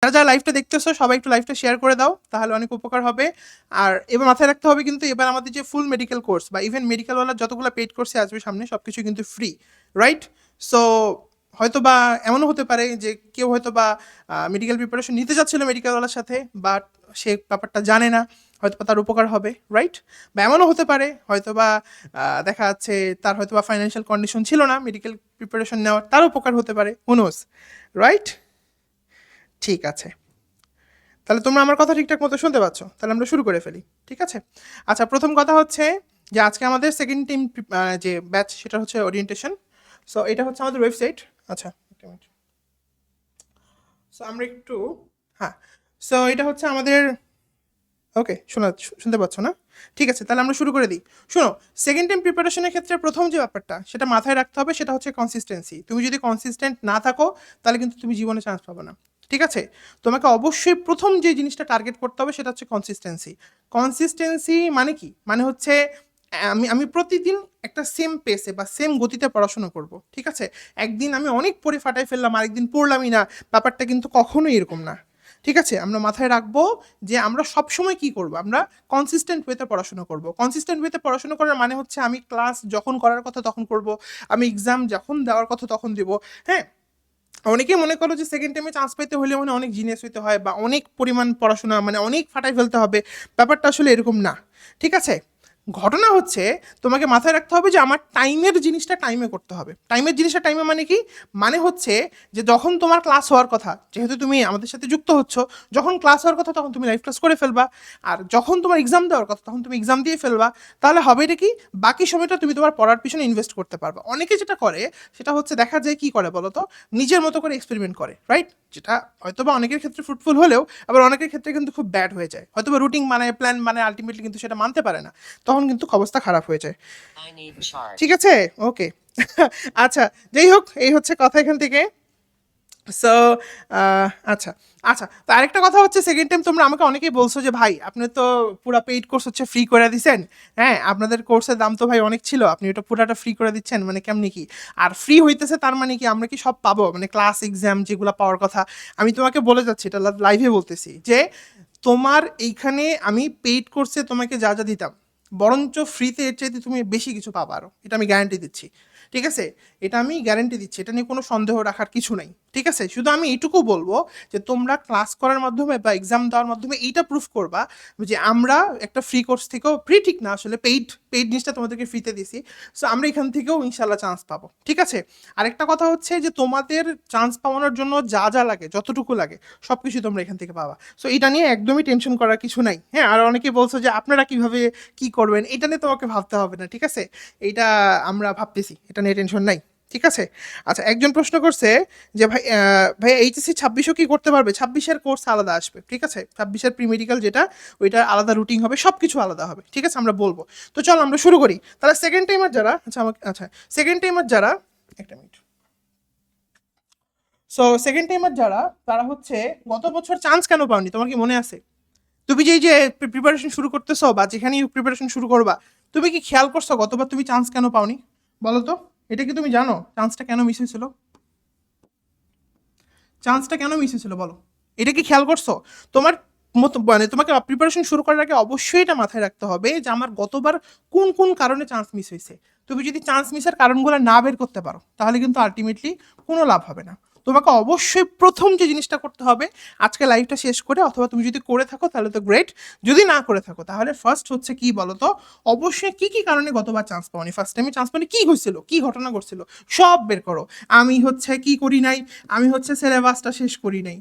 যারা যারা লাইভটা দেখতেছো সবাই একটু লাইভটা শেয়ার করে দাও, তাহলে অনেক উপকার হবে। আর এবার মাথায় রাখতে হবে কিন্তু এবার আমাদের যে ফুল মেডিকেল কোর্স বা ইভেন মেডিকেলওয়ালা যতগুলো পেইড কোর্সে আসবে সামনে সব কিছু কিন্তু ফ্রি, রাইট? সো হয়তো বা এমনও হতে পারে যে কেউ হয়তো বা মেডিকেল প্রিপারেশন নিতে যাচ্ছিল মেডিকেলওয়ালার সাথে, বাট সে ব্যাপারটা জানে না, হয়তো বা তার উপকার হবে, রাইট? বা এমনও হতে পারে হয়তো বা দেখা যাচ্ছে তার হয়তো বা ফাইন্যান্সিয়াল কন্ডিশন ছিল না মেডিকেল প্রিপারেশন নেওয়ার, তার উপকার হতে পারে, হুনোস, রাইট? ঠিক আছে, তাহলে তোমরা আমার কথা ঠিকঠাক মতো শুনতে পাচ্ছ, তাহলে আমরা শুরু করে ফেলি, ঠিক আছে? আচ্ছা, প্রথম কথা হচ্ছে যে আজকে আমাদের সেকেন্ড টিম যে ব্যাচ সেটা হচ্ছে ওরিয়েন্টেশন। সো এটা হচ্ছে আমাদের ওয়েবসাইট। আচ্ছা, একটা মিনিট। সো আমরা একটু, হ্যাঁ, সো এটা হচ্ছে আমাদের, ওকে, শুনতে পাচ্ছ না? ঠিক আছে, তাহলে আমরা শুরু করে দিই। শোনো, সেকেন্ড টাইম প্রিপারেশনের ক্ষেত্রে প্রথম যে ব্যাপারটা সেটা মাথায় রাখতে হবে সেটা হচ্ছে কনসিস্টেন্সি। তুমি যদি কনসিস্টেন্ট না থাকো তাহলে কিন্তু তুমি জীবনে চান্স পাবে না, ঠিক আছে? তোমাকে অবশ্যই প্রথম যে জিনিসটা টার্গেট করতে হবে সেটা হচ্ছে কনসিস্টেন্সি। কনসিস্টেন্সি মানে কি? মানে হচ্ছে আমি আমি প্রতিদিন একটা সেম পেসে বা সেম গতিতে পড়াশোনা করব, ঠিক আছে? একদিন আমি অনেক পড়ে ফাটাই ফেললাম, আরেকদিন পড়লামই না, ব্যাপারটা কিন্তু কখনোই এরকম না, ঠিক আছে? আমরা মাথায় রাখবো যে আমরা সবসময় কি করব, আমরা কনসিস্টেন্ট ওয়েতে পড়াশোনা করব। কনসিস্টেন্ট ওয়েতে পড়াশোনা করার মানে হচ্ছে আমি ক্লাস যখন করার কথা তখন করব, আমি এক্সাম যখন দেওয়ার কথা তখন দেব, হ্যাঁ? অনেকেই মনে করো যে সেকেন্ড টাইমে চান্স পেতে হলে মানে অনেক জিনিয়াস হইতে হয় বা অনেক পরিমাণ পড়াশোনা মানে অনেক ফাটাই ফেলতে হবে, ব্যাপারটা আসলে এরকম না, ঠিক আছে? ঘটনা হচ্ছে তোমাকে মাথায় রাখতে হবে যে আমার টাইমের জিনিসটা টাইমে করতে হবে। টাইমের জিনিসটা টাইমে মানে কি? মানে হচ্ছে যে যখন তোমার ক্লাস হওয়ার কথা, যেহেতু তুমি আমাদের সাথে যুক্ত হচ্ছ, যখন ক্লাস হওয়ার কথা তখন তুমি লাইভ ক্লাস করে ফেলবা, আর যখন তোমার এক্সাম দেওয়ার কথা তখন তুমি এক্সাম দিয়ে ফেলবা। তাহলে হবে এটা কি, বাকি সময়টা তুমি তোমার পড়ার পিছনে ইনভেস্ট করতে পারবা। অনেকে যেটা করে সেটা হচ্ছে দেখা যায় কি করে বলো তো, নিজের মতো করে এক্সপেরিমেন্ট করে, রাইট? যেটা হয়তো বা অনেকের ক্ষেত্রে ফ্রুটফুল হলেও আবার অনেকের ক্ষেত্রে কিন্তু খুব ব্যাড হয়ে যায়, হয়তো বা রুটিন বানায়, প্ল্যান বানায়, আলটিমেটলি কিন্তু সেটা মানতে পারে না, তখন কিন্তু অবস্থা খারাপ হয়ে যায়, ঠিক আছে? ওকে। আচ্ছা, যাই হোক, এই হচ্ছে কথা এখান থেকে। সো আচ্ছা, আচ্ছা, তো আরেকটা কথা হচ্ছে সেকেন্ড টাইম তোমরা আমাকে অনেকেই বলছো যে ভাই আপনি তো পুরা পেইড কোর্স হচ্ছে ফ্রি করে দিচ্ছেন, হ্যাঁ আপনাদের কোর্সের দাম তো ভাই অনেক ছিল, আপনি ওটা পুরাটা ফ্রি করে দিচ্ছেন, মানে কেমনি কি? আর ফ্রি হইতেছে তার মানে কি আমরা কি সব পাবো, মানে ক্লাস এক্সাম যেগুলো পাওয়ার কথা? আমি তোমাকে বলে যাচ্ছি, এটা লাইভে বলতেছি যে তোমার এইখানে আমি পেইড কোর্সে তোমাকে যা যা দিতাম বরঞ্চ ফ্রিতে এর চাইতে তুমি বেশি কিছু পাবা আরো, এটা আমি গ্যারান্টি দিচ্ছি, ঠিক আছে? এটা আমি গ্যারান্টি দিচ্ছি, এটা নিয়ে কোনো সন্দেহ রাখার কিছু নাই, ঠিক আছে? শুধু আমি এইটুকু বলবো যে তোমরা ক্লাস করার মাধ্যমে বা এক্সাম দেওয়ার মাধ্যমে এইটা প্রুফ করবা যে আমরা একটা ফ্রি কোর্স থেকেও, ফ্রি ঠিক না আসলে, পেইড পেইড জিনিসটা তোমাদেরকে ফ্রিতে দিছি, সো আমরা এখান থেকেও ইনশাল্লাহ চান্স পাবো, ঠিক আছে? আরেকটা কথা হচ্ছে যে তোমাদের চান্স পাওয়ানোর জন্য যা যা লাগে, যতটুকু লাগে সব কিছু তোমরা এখান থেকে পাবা। সো এটা নিয়ে একদমই টেনশন করার কিছু নাই, হ্যাঁ? আর অনেকে বলছো যে আপনারা কিভাবে কি করবেন, এটা নিয়ে তোমাকে ভাবতে হবে না, ঠিক আছে? এইটা আমরা ভাবতেছি, এটা নিয়ে টেনশন নাই, ঠিক আছে? আচ্ছা, একজন প্রশ্ন করছে যে ভাই ভাই এইচএসসি 26ও কি করতে পারবে? 26-এর কোর্স আলাদা আসবে, ঠিক আছে? 26-এর প্রি মেডিকেল যেটা, ওইটা আলাদা রুটিন হবে, সব কিছু আলাদা হবে, ঠিক আছে? আমরা বলবো। তো চলো আমরা শুরু করি। তাহলে সেকেন্ড টাইমার যারা, আচ্ছা আমাকে, আচ্ছা, সেকেন্ড টাইমার যারা, একটা মিনিট। সো সেকেন্ড টাইমার যারা, তারা হচ্ছে গত বছর চান্স কেন পাওনি তোমার কি মনে আছে? তুমি যে এই যে প্রিপারেশন শুরু করতেছো বা যেখানেই প্রিপারেশন শুরু করবা, তুমি কি খেয়াল করছো গতবার তুমি চান্স কেন পাওনি? বলো তো, এটা কি তুমি জানো চান্সটা কেন মিস হয়েছিল? চান্সটা কেন মিস হয়েছিল বলো, এটা কি খেয়াল করছো? তোমার মতো মানে তোমাকে প্রিপারেশন শুরু করার আগে অবশ্যই এটা মাথায় রাখতে হবে যে আমার গতবার কোন কোন কারণে চান্স মিস হয়েছে। তুমি যদি চান্স মিসের কারণগুলো না বের করতে পারো তাহলে কিন্তু আলটিমেটলি কোনো লাভ হবে না। তোমাকে অবশ্যই প্রথম যে জিনিসটা করতে হবে, আজকে লাইভটা শেষ করে, অথবা তুমি যদি করে থাকো তাহলে তো গ্রেট, যদি না করে থাকো তাহলে ফার্স্ট হচ্ছে কি বলো তো, অবশ্যই কি কি কারণে গতবার চান্স পাওনি, ফার্স্ট টাইমে চান্স পাওনি কি হয়েছিল, কি ঘটনা ঘটছিল, সব বের করো। আমি হচ্ছে কি করি নাই, আমি হচ্ছে সিলেবাসটা শেষ করি নাই,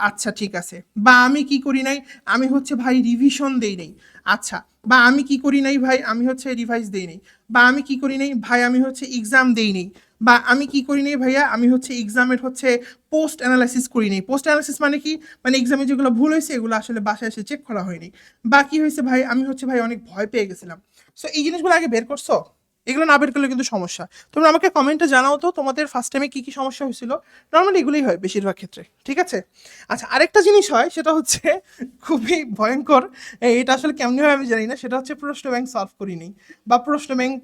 আচ্ছা ঠিক আছে, বা আমি কি করি নাই, আমি হচ্ছে ভাই রিভিশন দেই নাই, আচ্ছা, বা আমি কি করি নাই ভাই, আমি হচ্ছে রিভাইজ দেই নাই, বা আমি কি করি নাই ভাই, আমি হচ্ছে এক্সাম দেই নাই, বা আমি কি করি নাই ভাইয়া, আমি হচ্ছে এক্সামের হচ্ছে পোস্ট অ্যানালাইসিস করি নাই। পোস্ট অ্যানালাইসিস মানে কি? মানে এক্সামে যেগুলো ভুল হয়েছে এগুলো আসলে বাসায় এসে চেক করা হয়নি। বা কি হয়েছে ভাই, আমি হচ্ছে ভাই অনেক ভয় পেয়ে গেছিলাম। সো এই জিনিসগুলো আগে বের করছো? এগুলো না বের করলে কিন্তু সমস্যা। তোমরা আমাকে কমেন্টে জানাও তো তোমাদের ফার্স্ট টাইমে কী কী সমস্যা হয়েছিল। নর্মালি এগুলোই হয় বেশিরভাগ ক্ষেত্রে, ঠিক আছে? আচ্ছা, আরেকটা জিনিস হয়, সেটা হচ্ছে খুবই ভয়ঙ্কর। এটা আসলে কেমনি হয় আমি জানি না, সেটা হচ্ছে প্রশ্ন ব্যাংক সলভ করিনি বা প্রশ্ন ব্যাংক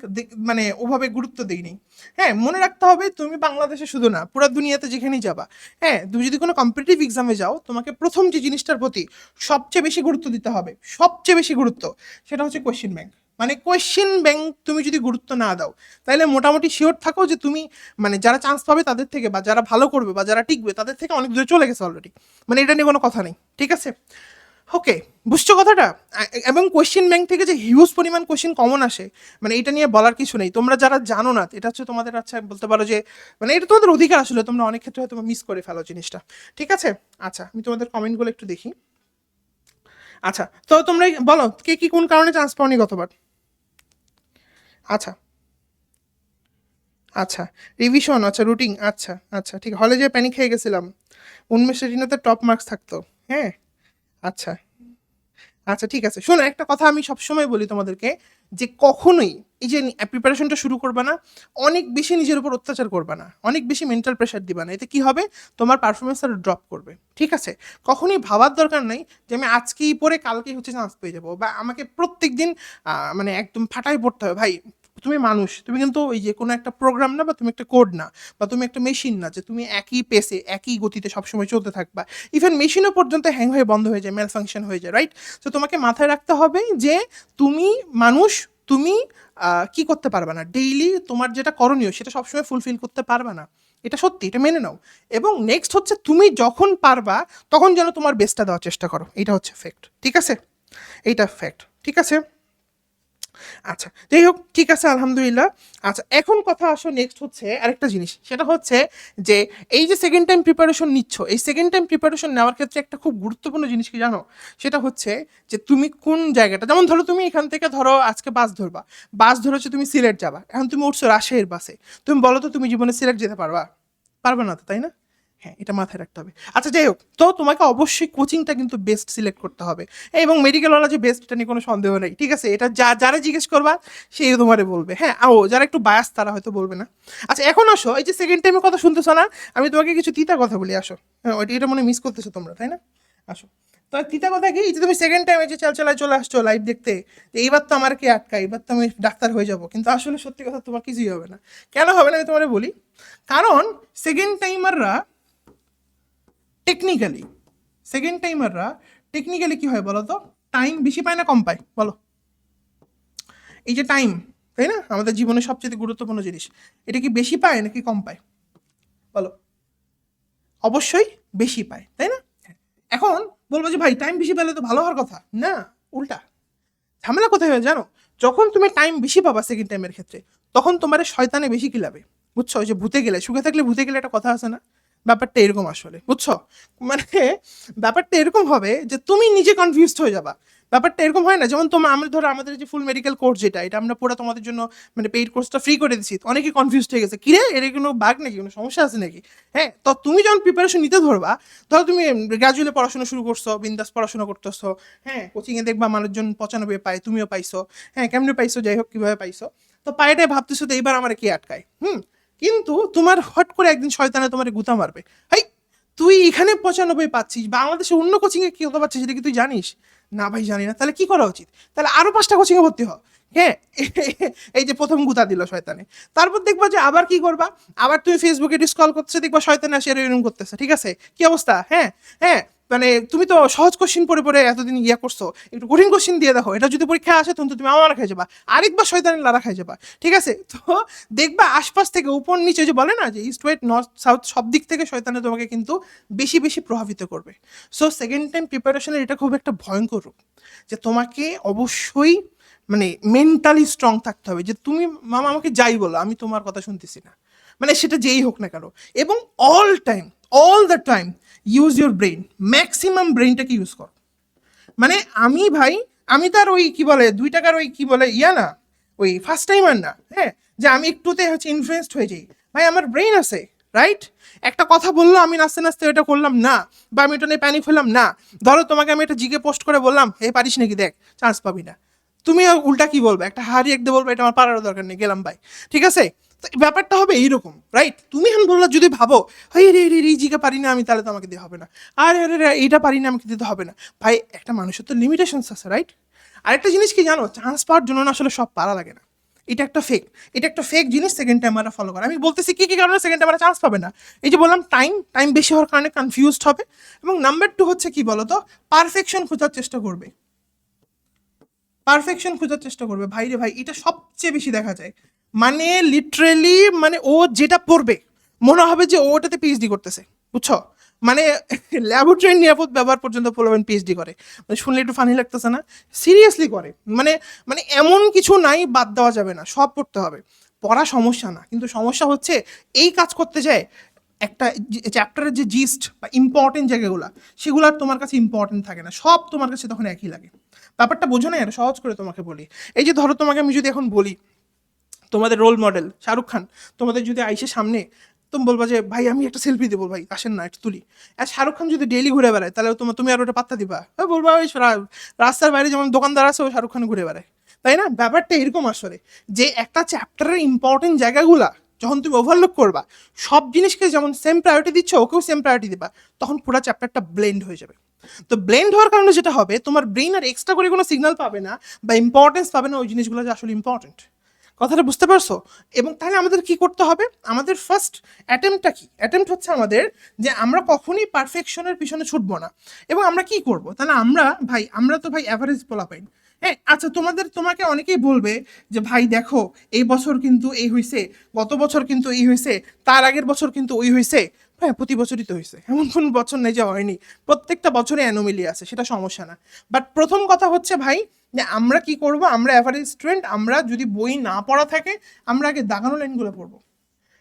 মানে ওভাবে গুরুত্ব দিইনি। হ্যাঁ, মনে রাখতে হবে তুমি বাংলাদেশে শুধু না, পুরো দুনিয়াতে যেখানেই যাবা, হ্যাঁ, তুমি যদি কোনো কম্পিটিটিভ এক্সামে যাও, তোমাকে প্রথম যে জিনিসটার প্রতি সবচেয়ে বেশি গুরুত্ব দিতে হবে, সবচেয়ে বেশি গুরুত্ব, সেটা হচ্ছে কোয়েশ্চেন ব্যাংক। মানে কোয়েশ্চেন ব্যাংক তুমি যদি গুরুত্ব না দাও, তাহলে মোটামুটি শিওর থাকো যে তুমি মানে যারা চান্স পাবে তাদের থেকে, বা যারা ভালো করবে বা যারা টিকবে তাদের থেকে অনেক দূরে চলে গেছে অলরেডি। মানে এটা নিয়ে কোনো কথা নেই, ঠিক আছে? ওকে, বুঝছো কথাটা? এবং কোয়েশ্চেন ব্যাংক থেকে যে হিউজ পরিমাণ কোয়েশ্চেন কমন আসে, মানে এটা নিয়ে বলার কিছু নেই। তোমরা যারা জানো না, এটা হচ্ছে তোমাদের, আচ্ছা বলতে পারো যে মানে এটা তোমাদের অধিকার, আসলে তোমরা অনেক ক্ষেত্রে হয়তো মিস করে ফেলো জিনিসটা, ঠিক আছে? আচ্ছা, আমি তোমাদের কমেন্টগুলো একটু দেখি। আচ্ছা, তো তোমরা বলো কে কি কোন কারণে চান্স পাওনি গতবার? আচ্ছা আচ্ছা, রিভিশন, আচ্ছা রুটিন, আচ্ছা আচ্ছা, ঠিক, হলে যে প্যানিক খেয়ে গেছিলাম, উন্মেষের রিনাতে টপ মার্কস থাকতো। হ্যাঁ, আচ্ছা আচ্ছা, ঠিক আছে। শোনো, একটা কথা আমি সবসময় বলি তোমাদেরকে, যে কখনোই এই যে প্রিপারেশনটা শুরু করবা না, অনেক বেশি নিজের উপর অত্যাচার করবা না, অনেক বেশি মেন্টাল প্রেশার দিবা না। এতে কি হবে, তোমার পারফরমেন্স আর ড্রপ করবে, ঠিক আছে? কখনোই ভাবার দরকার নেই যে আমি আজকেই পড়ে কালকেই হচ্ছে চান্স পেয়ে যাবো, বা আমাকে প্রত্যেক দিন মানে একদম ফাটাই পড়তে হবে। ভাই, তুমি মানুষ, তুমি কিন্তু ওই যে কোনো একটা প্রোগ্রাম না, বা তুমি একটা কোড না, বা তুমি একটা মেশিন না যে তুমি একই পেসে একই গতিতে সবসময় চলতে থাকবা। ইভেন মেশিনও পর্যন্ত হ্যাং হয়ে বন্ধ হয়ে যায়, ম্যাল ফাংশন হয়ে যায়, রাইট? তো তোমাকে মাথায় রাখতে হবে যে তুমি মানুষ, তুমি কি করতে পারবে না, ডেইলি তোমার যেটা করণীয় সেটা সবসময় ফুলফিল করতে পারবে না। এটা সত্যি, এটা মেনে নাও। এবং নেক্সট হচ্ছে, তুমি যখন পারবা তখন যেন তোমার বেস্টটা দেওয়ার চেষ্টা করো, এটা হচ্ছে ফ্যাক্ট, ঠিক আছে? এইটা ফ্যাক্ট, ঠিক আছে? আচ্ছা, যাই হোক, ঠিক আছে, আলহামদুলিল্লাহ। আচ্ছা, এখন কথা আসো নেক্সট হচ্ছে আরেকটা জিনিস, সেটা হচ্ছে যে এই যে সেকেন্ড টাইম প্রিপারেশন নিচ্ছ, এই সেকেন্ড টাইম প্রিপারেশন নেওয়ার ক্ষেত্রে একটা খুব গুরুত্বপূর্ণ জিনিস কি জানো? সেটা হচ্ছে যে তুমি কোন জায়গাটা, যেমন ধরো তুমি এখান থেকে ধরো আজকে বাস ধরবা, বাস ধরে হচ্ছে তুমি সিলেট যাবা, এখন তুমি উঠছো রাজশাহীর বাসে, তুমি বলো তো তুমি জীবনে সিলেট যেতে পারবা? পারবে না তো, তাই না? হ্যাঁ, এটা মাথায় রাখতে হবে। আচ্ছা, যাই হোক, তো তোমাকে অবশ্যই কোচিংটা কিন্তু বেস্ট সিলেক্ট করতে হবে। এবং মেডিকেলওয়ালা যে বেস্ট, এটা নিয়ে কোনো সন্দেহ নেই, ঠিক আছে? এটা যারা জিজ্ঞেস করবা সেই তোমারে বলবে। হ্যাঁ, ও যারা একটু বায়াস তারা হয়তো বলবে না। আচ্ছা, এখন আসো, এই যে সেকেন্ড টাইমের কথা শুনতেছো না, আমি তোমাকে কিছু তিতা কথা বলি, আসো। হ্যাঁ, এটা মনে মিস করতেছো তোমরা, তাই না? আসো। তো তিতা কথা কি, যে তুমি সেকেন্ড টাইমে যে চালায় চলে আসছো লাইভ দেখতে, যে এইবার তো আমার কে আটকায়, এবার তো আমি ডাক্তার হয়ে যাবো, কিন্তু আসলে সত্যি কথা তোমার কিছুই হবে না। কেন হবে না আমি তোমারে বলি। কারণ সেকেন্ড টাইমাররা টেকনিক্যালি সেকেন্ড টাইমাররা টেকনিক্যালি কি হয় বলো তো, টাইম বেশি পায় না কম পায় বলো? এই যে টাইম, তাই না, আমাদের জীবনের সবচেয়ে গুরুত্বপূর্ণ জিনিস, এটা কি বেশি পায় নাকি কম পায় বলো? অবশ্যই বেশি পায়, তাই না? এখন বলবো যে ভাই টাইম বেশি পেলে তো ভালো হওয়ার কথা না, উল্টা। ঝামেলা কোথায় হয় জানো? যখন তুমি টাইম বেশি পাবা সেকেন্ড টাইমের ক্ষেত্রে, তখন তোমার শয়তানে বেশি কিলাবে, বুঝছো? ওই যে ভূতে গেলে, সুখে থাকলে ভূতে গেলে একটা কথা আছে না, ব্যাপারটা এরকম আসলে, বুঝছো? মানে ব্যাপারটা এরকম হবে যে তুমি নিজে কনফিউজড হয়ে যাবা। ব্যাপারটা এরকম হয় না, যেমন তোমার, আমরা ধরো আমাদের যে ফুল মেডিকেল কোর্স, যেটা এটা আমরা পুরো তোমাদের জন্য মানে পেইড কোর্সটা ফ্রি করে দিচ্ছি, অনেকে কনফিউজড হয়ে গেছে, কিরে এর কোনো বাগ নাকি, কোনো সমস্যা আছে নাকি? হ্যাঁ, তো তুমি যখন প্রিপারেশন নিতে ধরবা, ধরো তুমি গ্রাজুয়ালি পড়াশোনা শুরু করছো, বিন্দাস পড়াশোনা করতেছো, হ্যাঁ, কোচিংয়ে দেখবা মানুষজন 95 পায়, তুমিও পাইছো, হ্যাঁ, কেমনে পাইছো, যাই হোক কিভাবে পাইছো, তো পায়েটাই ভাবতেছো তো এইবার আমার কে আটকায়। কিন্তু তোমার হট করে একদিন শয়তানে তোমার গুতা মারবে, হাই তুই এখানে 95 পাচ্ছিস, বাংলাদেশে অন্য কোচিংয়ে কি হতে পারছিস সেটা কি তুই জানিস? না ভাই জানি না। তাহলে কি করা উচিত? তাহলে আরো 5টা কোচিংয়ে ভর্তি হ। হ্যাঁ, এই যে প্রথম গুতা দিল শয়তানে। তারপর দেখবা যে আবার কি করবা, আবার তুমি ফেসবুকে স্ক্রল করতেছে, দেখবা শয়তানে আসে এরকম করতেছে, ঠিক আছে? কি অবস্থা? হ্যাঁ, হ্যাঁ, মানে তুমি তো সহজ কোশ্চিন পড়ে পড়ে এতদিন ইয়া করছো, একটু কঠিন কোশ্চিন দিয়ে দেখো, এটা যদি পরীক্ষা আসে তখন তো তুমি আমার খাই যাবা, আরেকবার শয়তানের লারা খাই যাবা, ঠিক আছে? তো দেখবা আশপাশ থেকে উপর নিচে, যে বলে না যে ইস্ট ওয়েস্ট নর্থ সাউথ, সব দিক থেকে শয়তানে তোমাকে কিন্তু বেশি বেশি প্রভাবিত করবে। সো সেকেন্ড টাইম প্রিপারেশনের এটা খুব একটা ভয়ঙ্কর রূপ, যে তোমাকে অবশ্যই মানে মেন্টালি স্ট্রং থাকতে হবে, যে তুমি মামা আমাকে যাই বলো আমি তোমার কথা শুনতেছি না, মানে সেটা যেই হোক না কেন। এবং all time, all the time use your brain, maximum ব্রেইনটাকে ইউজ করো। মানে আমি ভাই, আমি তার ওই কি বলে 2 টাকার ওই কি বলে ইয়া না, ওই ফার্স্ট টাইমার না, হ্যাঁ, যে আমি একটুতে হচ্ছে ইনফ্লুয়েসড হয়ে যাই। ভাই আমার ব্রেইন আছে, রাইট? একটা কথা বললো আমি নাচতে নাচতে এটা করলাম না, বা আমি এটা নিয়ে প্যানিক হলাম না। ধরো তোমাকে আমি একটা জিকে পোস্ট করে বললাম হে পারিস নাকি, দেখ চান্স পাবি না, তুমি উল্টা কি বলবে, একটা হারি এক দিয়ে বলবে এটা আমার পারারও দরকার নেই, গেলাম ভাই, ঠিক আছে? তো ব্যাপারটা হবে এইরকম, রাইট? তুমি এখন বললা যদি ভাবো হাই রে রে রিজিকে পারি না আমি, তাহলে তো আমাকে দিয়ে হবে না। আরে আরে রে এইটা পারি না আমাকে দিতে হবে না। ভাই একটা মানুষের তো লিমিটেশনস আছে, রাইট? আরেকটা জিনিস কি জানো, চান্স পাওয়ার জন্য না আসলে সব পারা লাগে না। এটা একটা ফেক জিনিস সেকেন্ড টাইমাররা ফলো করে। আমি বলতেছি কি কি কারণে সেকেন্ড টাইমাররা চান্স পাবে না। এই যে বললাম টাইম বেশি হওয়ার কারণে কনফিউজড হবে, এবং নাম্বার 2 হচ্ছে কি বলতো, পারফেকশন খোঁজার চেষ্টা করবে। পারফেকশন খোঁজার চেষ্টা করবে, ভাই রে ভাই, এটা সবচেয়ে বেশি দেখা যায়। মানে লিটারেলি, মানে ও যেটা পড়বে মনে হবে যে ও ওটাতে পিএইচডি করতেছে, বুঝছো? মানে ল্যাবরেটরি নিরাপদ ব্যবহার পর্যন্ত পোলাবেন পিএইচডি করে। মানে শুনলে একটু ফানি লাগতেছে না? সিরিয়াসলি করে। মানে মানে এমন কিছু নাই বাদ দেওয়া যাবে না, সব পড়তে হবে। পড়া সমস্যা না, কিন্তু সমস্যা হচ্ছে এই কাজ করতে যায় একটা চ্যাপ্টারের যে জিস্ট বা ইম্পর্টেন্ট জায়গাগুলো, সেগুলো আর তোমার কাছে ইম্পর্টেন্ট থাকে না, সব তোমার কাছে তখন একই লাগে। ব্যাপারটা বোঝো না? এটা সহজ করে তোমাকে বলি। এই যে ধরো তোমাকে আমি যদি এখন বলি তোমাদের রোল মডেল শাহরুখ খান, তোমাদের যদি আইসে সামনে, তুমি বলবা যে ভাই আমি একটা সেলফি দেবো, ভাই আসেন না একটু তুলি। আর শাহরুখ খান যদি ডেইলি ঘুরে বেড়ায়, তাহলে তুমি আর ওটা পাত্তা দিবা? বলবা ওই রাস্তার বাইরে যেমন দোকানদার আছে, ওই শাহরুখ খান ঘুরে বেড়ায়, তাই না? ব্যাপারটা এরকম আসলে, যে একটা চ্যাপ্টারের ইম্পর্টেন্ট জায়গাগুলা যখন তুমি ওভারলুক করবা, সব জিনিসকে যেমন সেম প্রায়োরিটি দিচ্ছ, ওকেও সেম প্রায়োরিটি দিবা, তখন পুরো চ্যাপ্টারটা ব্লেন্ড হয়ে যাবে। তো ব্লেন্ড হওয়ার কারণে যেটা হবে, তোমার ব্রেইন আর এক্সট্রা করে কোনো সিগন্যাল পাবে না বা ইম্পর্টেন্স পাবে না ওই জিনিসগুলো যে আসলে ইম্পর্টেন্ট। কথাটা বুঝতে পারছো? এবং তাহলে আমাদের কি করতে হবে, আমাদের ফার্স্ট অ্যাটেম্পটটা কি? অ্যাটেম্পট হচ্ছে আমাদের যে আমরা কখনোই পারফেকশনের পিছনে ছুটবো না। এবং আমরা কি করব, তাহলে আমরা তো ভাই অ্যাভারেজ পোলা পাই। হ্যাঁ আচ্ছা, তোমাকে অনেকেই বলবে যে ভাই দেখো এই বছর কিন্তু এই হয়েছে, গত বছর কিন্তু এই হয়েছে, তার আগের বছর কিন্তু ওই হয়েছে। হ্যাঁ প্রতি বছরই তো হয়েছে, এমন কোন বছর নেই যে হয়নি। প্রত্যেকটা বছরে অ্যানোমেলি আছে, সেটা সমস্যা না। বাট প্রথম কথা হচ্ছে ভাই, যে আমরা কি করব, আমরা অ্যাভারেজ স্টুডেন্ট, আমরা যদি বই না পড়া থাকে আমরা আগে দাগানো লাইনগুলো পড়বো।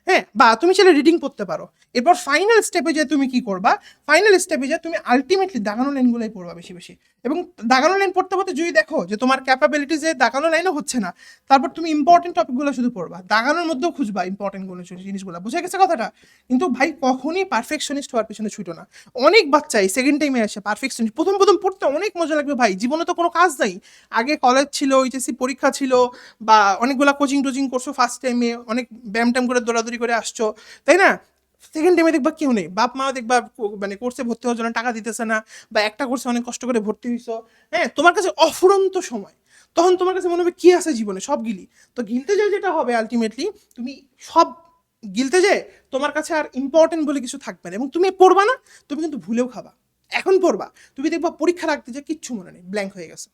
হ্যাঁ, বা তুমি চাইলে রিডিং পড়তে পারো। এরপর ফাইনাল স্টেপে যে তুমি কি করবা, ফাইনাল স্টেপে যে তুমি আলটিমেটলি দাগানো লাইনগুলোই পড়বা বেশি বেশি। এবং দাগানো লাইন পড়তে পড়তে যদি দেখো যে তোমার ক্যাপাবিলিটিসে দাগানো লাইনও হচ্ছে না, তারপর তুমি ইম্পর্টেন্ট টপিকগুলো শুধু পড়বা, দাগানোর মধ্যেও খুঁজবা ইম্পর্টেন্ট কোনো জিনিসগুলো। বুঝে গেছে কথাটা? কিন্তু ভাই কখনই পারফেকশনিস্ট হওয়ার পিছনে ছুটো না। অনেক বাচ্চাই সেকেন্ড টাইমে আসে পারফেকশনিস্ট, প্রথম প্রথম পড়তে অনেক মজা লাগবে ভাই, জীবনে তো কোনো কাজ নাই, আগে কলেজ ছিল, এইচএসসি পরীক্ষা ছিল, বা অনেকগুলা কোচিং টোচিং করছো, ফার্স্ট টাইমে অনেক ব্যায়াম ট্যাম করে দৌড়াদৌড়ি করে আসছো, তাই না? সেকেন্ড টাইমে দেখবা কেউ নেই, বাপ মা দেখবা মানে কোর্সে ভর্তি হওয়ার জন্য টাকা দিতেছে না, বা একটা কোর্সে অনেক কষ্ট করে ভর্তি হইছো, হ্যাঁ তোমার কাছে অফুরন্ত সময়, তখন তোমার কাছে মনে হবে কি আছে জীবনে, সব গিলি। তো গিলতে যায় যেটা হবে আলটিমেটলি, তুমি সব গিলতে যায়, তোমার কাছে আর ইম্পর্টেন্ট বলে কিছু থাকবে না, এবং তুমি পড়বা না, তুমি কিন্তু ভুলেও খাবা। এখন পড়বা, তুমি দেখবা পরীক্ষা রাখতে যে কিচ্ছু মনে নেই, ব্ল্যাঙ্ক হয়ে গেছে।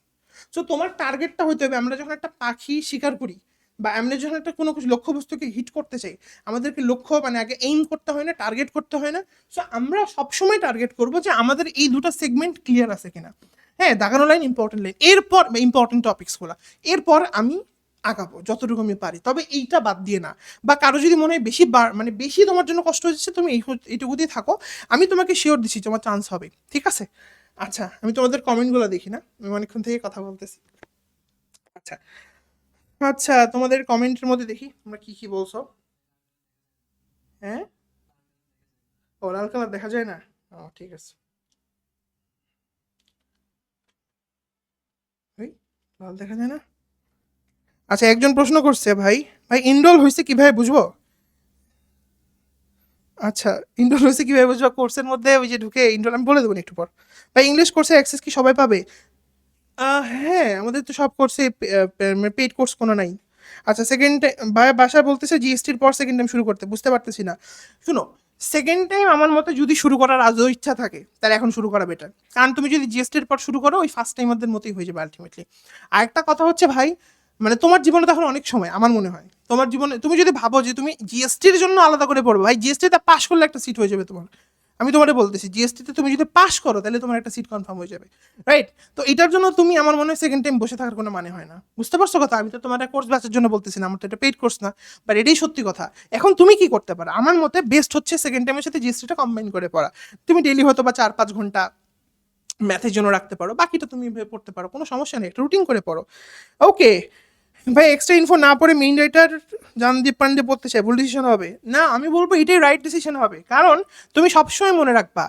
সো তোমার টার্গেটটা হতে হবে, আমরা যখন একটা পাখি শিকার করি বা আমরা যখন একটা কোনো কিছু লক্ষ্যবস্তুকে হিট করতে চাই, আমাদেরকে লক্ষ্য মানে আগে এইম করতে হয় না, টার্গেট করতে হয় না। সো আমরা সবসময় টার্গেট করবো যে আমাদের এই দুটো সেগমেন্ট ক্লিয়ার আছে কিনা। হ্যাঁ, দাগানো লাইন, ইম্পর্টেন্ট লাইন, এরপর ইম্পর্টেন্ট টপিক্সগুলো, এরপর আমি আগাবো যতটুকু আমি পারি, তবে এইটা বাদ দিয়ে না। বা কারো যদি মনে হয় বেশি মানে বেশি তোমার জন্য কষ্ট হচ্ছে, তুমি এইটুকু দিয়ে থাকো, আমি তোমাকে শিওর দিচ্ছি তোমার চান্স হবে, ঠিক আছে? আচ্ছা, আমি তোমাদের কমেন্টগুলো দেখি না, আমি অনেকক্ষণ থেকে কথা বলতেছি। আচ্ছা আচ্ছা, তোমাদের কমেন্টের মধ্যে দেখি তোমরা কি কি বলছো। হ্যাঁ, ও লাল কালার দেখা যায় না, ও ঠিক আছে। ওই লাল দেখা যায় না। আচ্ছা, একজন প্রশ্ন করছে ভাই, ভাই ইনরোল হয়েছে কিভাবে বুঝবো? আচ্ছা, ইনরোল হয়েছে কিভাবে বুঝবো, কোর্সের মধ্যে ওই যে ঢুকে ইনরোল, আমি বলে দেবো না একটু পর। ভাই ইংলিশ কোর্সে অ্যাক্সেস কি সবাই পাবে? হ্যাঁ, আমাদের তো সব কোর্সে পেইড কোর্স কোনো নাই। আচ্ছা, সেকেন্ড ভাই বাসা বলতেছে জিএসটির পর সেকেন্ড টাইম শুরু করতে, বুঝতে পারতেছি না। শুনো, সেকেন্ড টাইম আমার মতে যদি শুরু করার আজও ইচ্ছা থাকে, তাহলে এখন শুরু করা বেটার। কারণ তুমি যদি জিএসটির পর শুরু করো, ওই ফার্স্ট টাইমারদের মতোই হয়ে যাবে আলটিমেটলি। আর একটা কথা হচ্ছে ভাই, মানে তোমার জীবনে তো এখন অনেক সময়, আমার মনে হয় তোমার জীবনে তুমি যদি ভাবো যে তুমি জিএসটির জন্য আলাদা করে পড়বে, ভাই জিএসটিতে পাশ করলে একটা সিট হয়ে যাবে তোমার। আমি তোমাকে বলতেছি, জিএসটিতে তুমি যদি পাস করো, তাহলে তোমার একটা সিট কনফার্ম হয়ে যাবে, রাইট? তো এটার জন্য তুমি, আমার মনে হয় সেকেন্ড টাইম বসে থাকার কোনো মানে হয় না। বুঝতে পারছো কথা? আমি তো তোমার কোর্স ব্যাচের জন্য বলতেছি না, আমার তো এটা পেইড কোর্স না, বাট এটাই সত্যি কথা। এখন তুমি কি করতে পারো, আমার মতে বেস্ট হচ্ছে সেকেন্ড টাইমের সাথে জিএসটিটা কম্বাইন করে পড়া। তুমি ডেইলি হয়তো বা 4-5 ঘন্টা ম্যাথের জন্য রাখতে পারো, বাকিটা তুমি পড়তে পারো, কোনো সমস্যা নেই, একটা রুটিন করে পড়ো। ওকে ভাই, এক্সট্রা ইনফো না পড়ে মেইন রাইটার জানদীপ পান্ডে পড়তে চাই, ভুল ডিসিশন হবে না? আমি বলবো এটাই রাইট ডিসিশন হবে, কারণ তুমি সবসময় মনে রাখবা